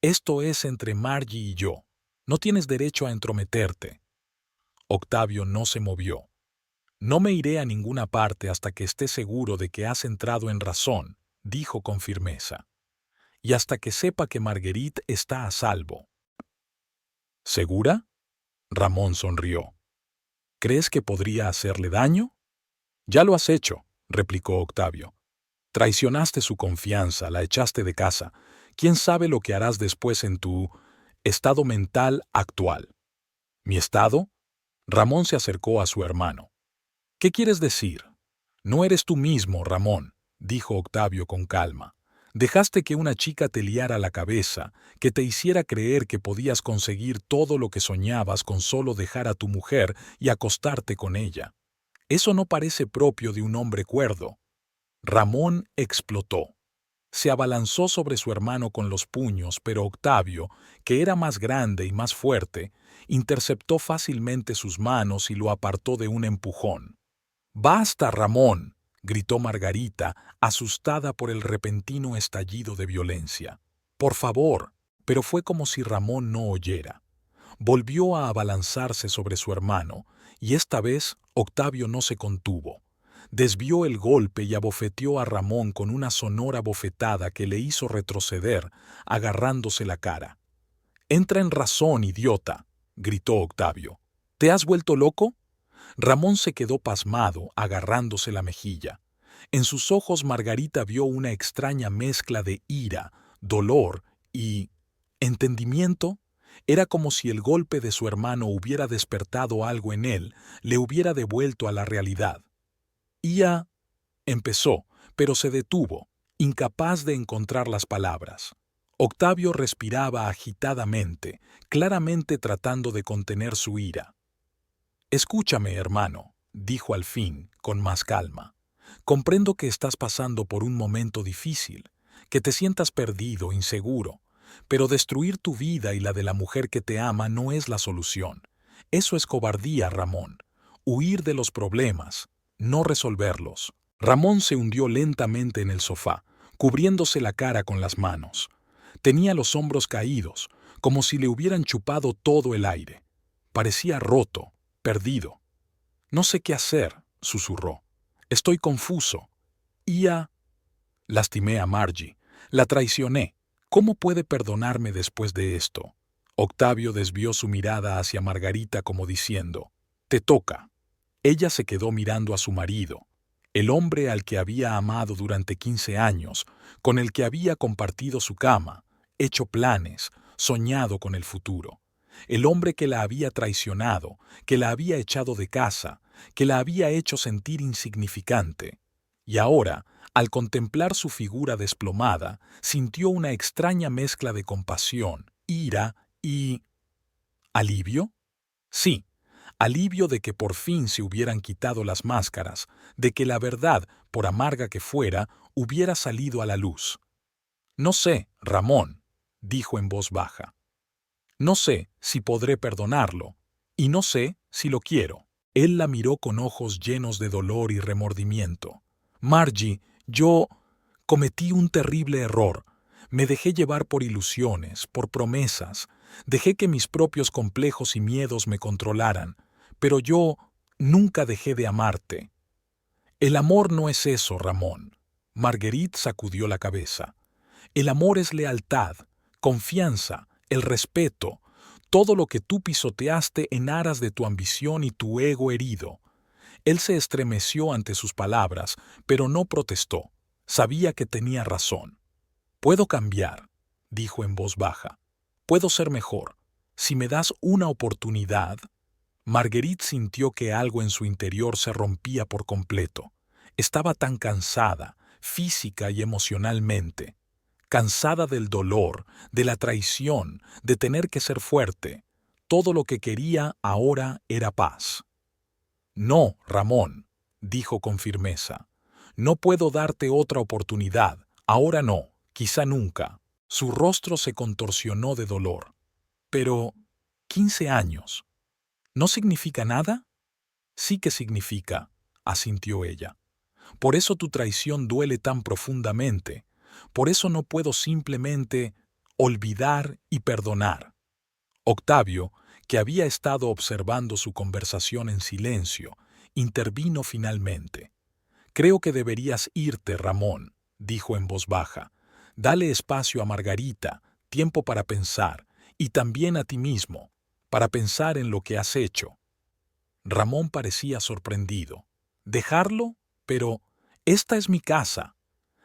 «Esto es entre Margie y yo. No tienes derecho a entrometerte». Octavio no se movió. «No me iré a ninguna parte hasta que esté seguro de que has entrado en razón», dijo con firmeza. «Y hasta que sepa que Marguerite está a salvo». «¿Segura?», Ramón sonrió. ¿Crees que podría hacerle daño? Ya lo has hecho, replicó Octavio. Traicionaste su confianza, la echaste de casa. ¿Quién sabe lo que harás después en tu estado mental actual? ¿Mi estado? Ramón se acercó a su hermano. ¿Qué quieres decir? No eres tú mismo, Ramón, dijo Octavio con calma. Dejaste que una chica te liara la cabeza, que te hiciera creer que podías conseguir todo lo que soñabas con solo dejar a tu mujer y acostarte con ella. Eso no parece propio de un hombre cuerdo. Ramón explotó. Se abalanzó sobre su hermano con los puños, pero Octavio, que era más grande y más fuerte, interceptó fácilmente sus manos y lo apartó de un empujón. «¡Basta, Ramón!», gritó Margarita, asustada por el repentino estallido de violencia. «Por favor», pero fue como si Ramón no oyera. Volvió a abalanzarse sobre su hermano, y esta vez Octavio no se contuvo. Desvió el golpe y abofeteó a Ramón con una sonora bofetada que le hizo retroceder, agarrándose la cara. «Entra en razón, idiota», gritó Octavio. «¿Te has vuelto loco?». Ramón se quedó pasmado, agarrándose la mejilla. En sus ojos Margarita vio una extraña mezcla de ira, dolor y entendimiento. Era como si el golpe de su hermano hubiera despertado algo en él, le hubiera devuelto a la realidad. «Ya», empezó, pero se detuvo, incapaz de encontrar las palabras. Octavio respiraba agitadamente, claramente tratando de contener su ira. «Escúchame, hermano», dijo al fin, con más calma. «Comprendo que estás pasando por un momento difícil, que te sientas perdido, inseguro, pero destruir tu vida y la de la mujer que te ama no es la solución. Eso es cobardía, Ramón. Huir de los problemas, no resolverlos». Ramón se hundió lentamente en el sofá, cubriéndose la cara con las manos. Tenía los hombros caídos, como si le hubieran chupado todo el aire. Parecía roto, perdido. «No sé qué hacer», susurró. «Estoy confuso. Lastimé a Margie. La traicioné. ¿Cómo puede perdonarme después de esto?». Octavio desvió su mirada hacia Margarita como diciendo, «Te toca». Ella se quedó mirando a su marido, el hombre al que había amado durante 15 años, con el que había compartido su cama, hecho planes, soñado con el futuro. El hombre que la había traicionado, que la había echado de casa, que la había hecho sentir insignificante. Y ahora, al contemplar su figura desplomada, sintió una extraña mezcla de compasión, ira y... ¿alivio? Sí, alivio de que por fin se hubieran quitado las máscaras, de que la verdad, por amarga que fuera, hubiera salido a la luz. «No sé, Ramón», dijo en voz baja. «No sé si podré perdonarlo, y no sé si lo quiero». Él la miró con ojos llenos de dolor y remordimiento. «Margie, yo cometí un terrible error. Me dejé llevar por ilusiones, por promesas. Dejé que mis propios complejos y miedos me controlaran. Pero yo nunca dejé de amarte». «El amor no es eso, Ramón». Marguerite sacudió la cabeza. «El amor es lealtad, confianza, el respeto, todo lo que tú pisoteaste en aras de tu ambición y tu ego herido». Él se estremeció ante sus palabras, pero no protestó. Sabía que tenía razón. «Puedo cambiar», dijo en voz baja. «Puedo ser mejor. Si me das una oportunidad». Marguerite sintió que algo en su interior se rompía por completo. Estaba tan cansada, física y emocionalmente. Cansada del dolor, de la traición, de tener que ser fuerte. Todo lo que quería ahora era paz. «No, Ramón», dijo con firmeza. «No puedo darte otra oportunidad. Ahora no, quizá nunca». Su rostro se contorsionó de dolor. «Pero, 15 años. ¿No significa nada?». «Sí que significa», asintió ella. «Por eso tu traición duele tan profundamente. Por eso no puedo simplemente olvidar y perdonar». Octavio, que había estado observando su conversación en silencio, intervino finalmente. «Creo que deberías irte, Ramón», dijo en voz baja. «Dale espacio a Margarita, tiempo para pensar, y también a ti mismo. para pensar en lo que has hecho. Ramón parecía sorprendido. ¿Dejarlo? Pero esta es mi casa.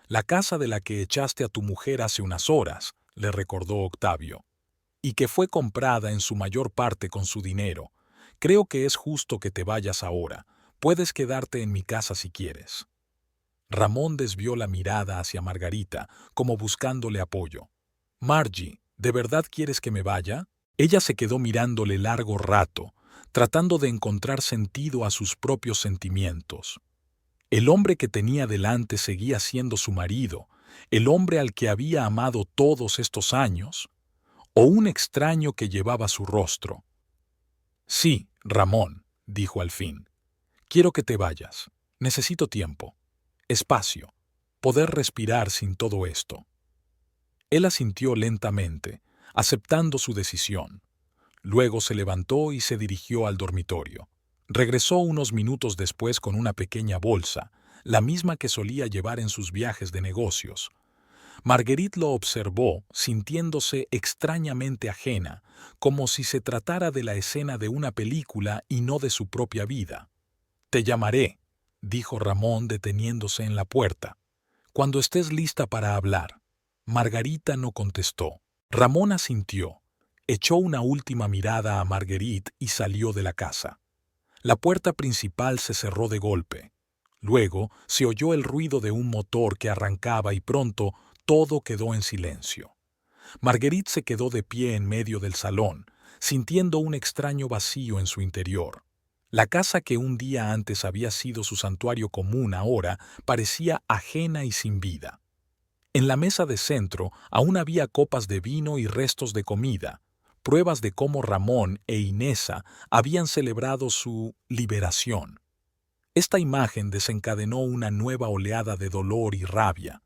La casa de la que echaste a tu mujer hace unas horas, le recordó Octavio, y que fue comprada en su mayor parte con su dinero. Creo que es justo que te vayas ahora. Puedes quedarte en mi casa si quieres. Ramón desvió la mirada hacia Margarita, como buscándole apoyo. Margie, ¿de verdad quieres que me vaya? Ella se quedó mirándole largo rato, tratando de encontrar sentido a sus propios sentimientos. El hombre que tenía delante seguía siendo su marido, el hombre al que había amado todos estos años, o un extraño que llevaba su rostro. Sí, Ramón, dijo al fin. Quiero que te vayas. Necesito tiempo, espacio, poder respirar sin todo esto. Él asintió lentamente, aceptando su decisión. Luego se levantó y se dirigió al dormitorio. Regresó unos minutos después con una pequeña bolsa, la misma que solía llevar en sus viajes de negocios. Marguerite lo observó, sintiéndose extrañamente ajena, como si se tratara de la escena de una película y no de su propia vida. «Te llamaré», dijo Ramón deteniéndose en la puerta, «cuando estés lista para hablar». Margarita no contestó. Ramón asintió, echó una última mirada a Marguerite y salió de la casa. La puerta principal se cerró de golpe. Luego se oyó el ruido de un motor que arrancaba y pronto todo quedó en silencio. Marguerite se quedó de pie en medio del salón, sintiendo un extraño vacío en su interior. La casa que un día antes había sido su santuario común ahora parecía ajena y sin vida. En la mesa de centro aún había copas de vino y restos de comida, pruebas de cómo Ramón e Inesa habían celebrado su liberación. Esta imagen desencadenó una nueva oleada de dolor y rabia.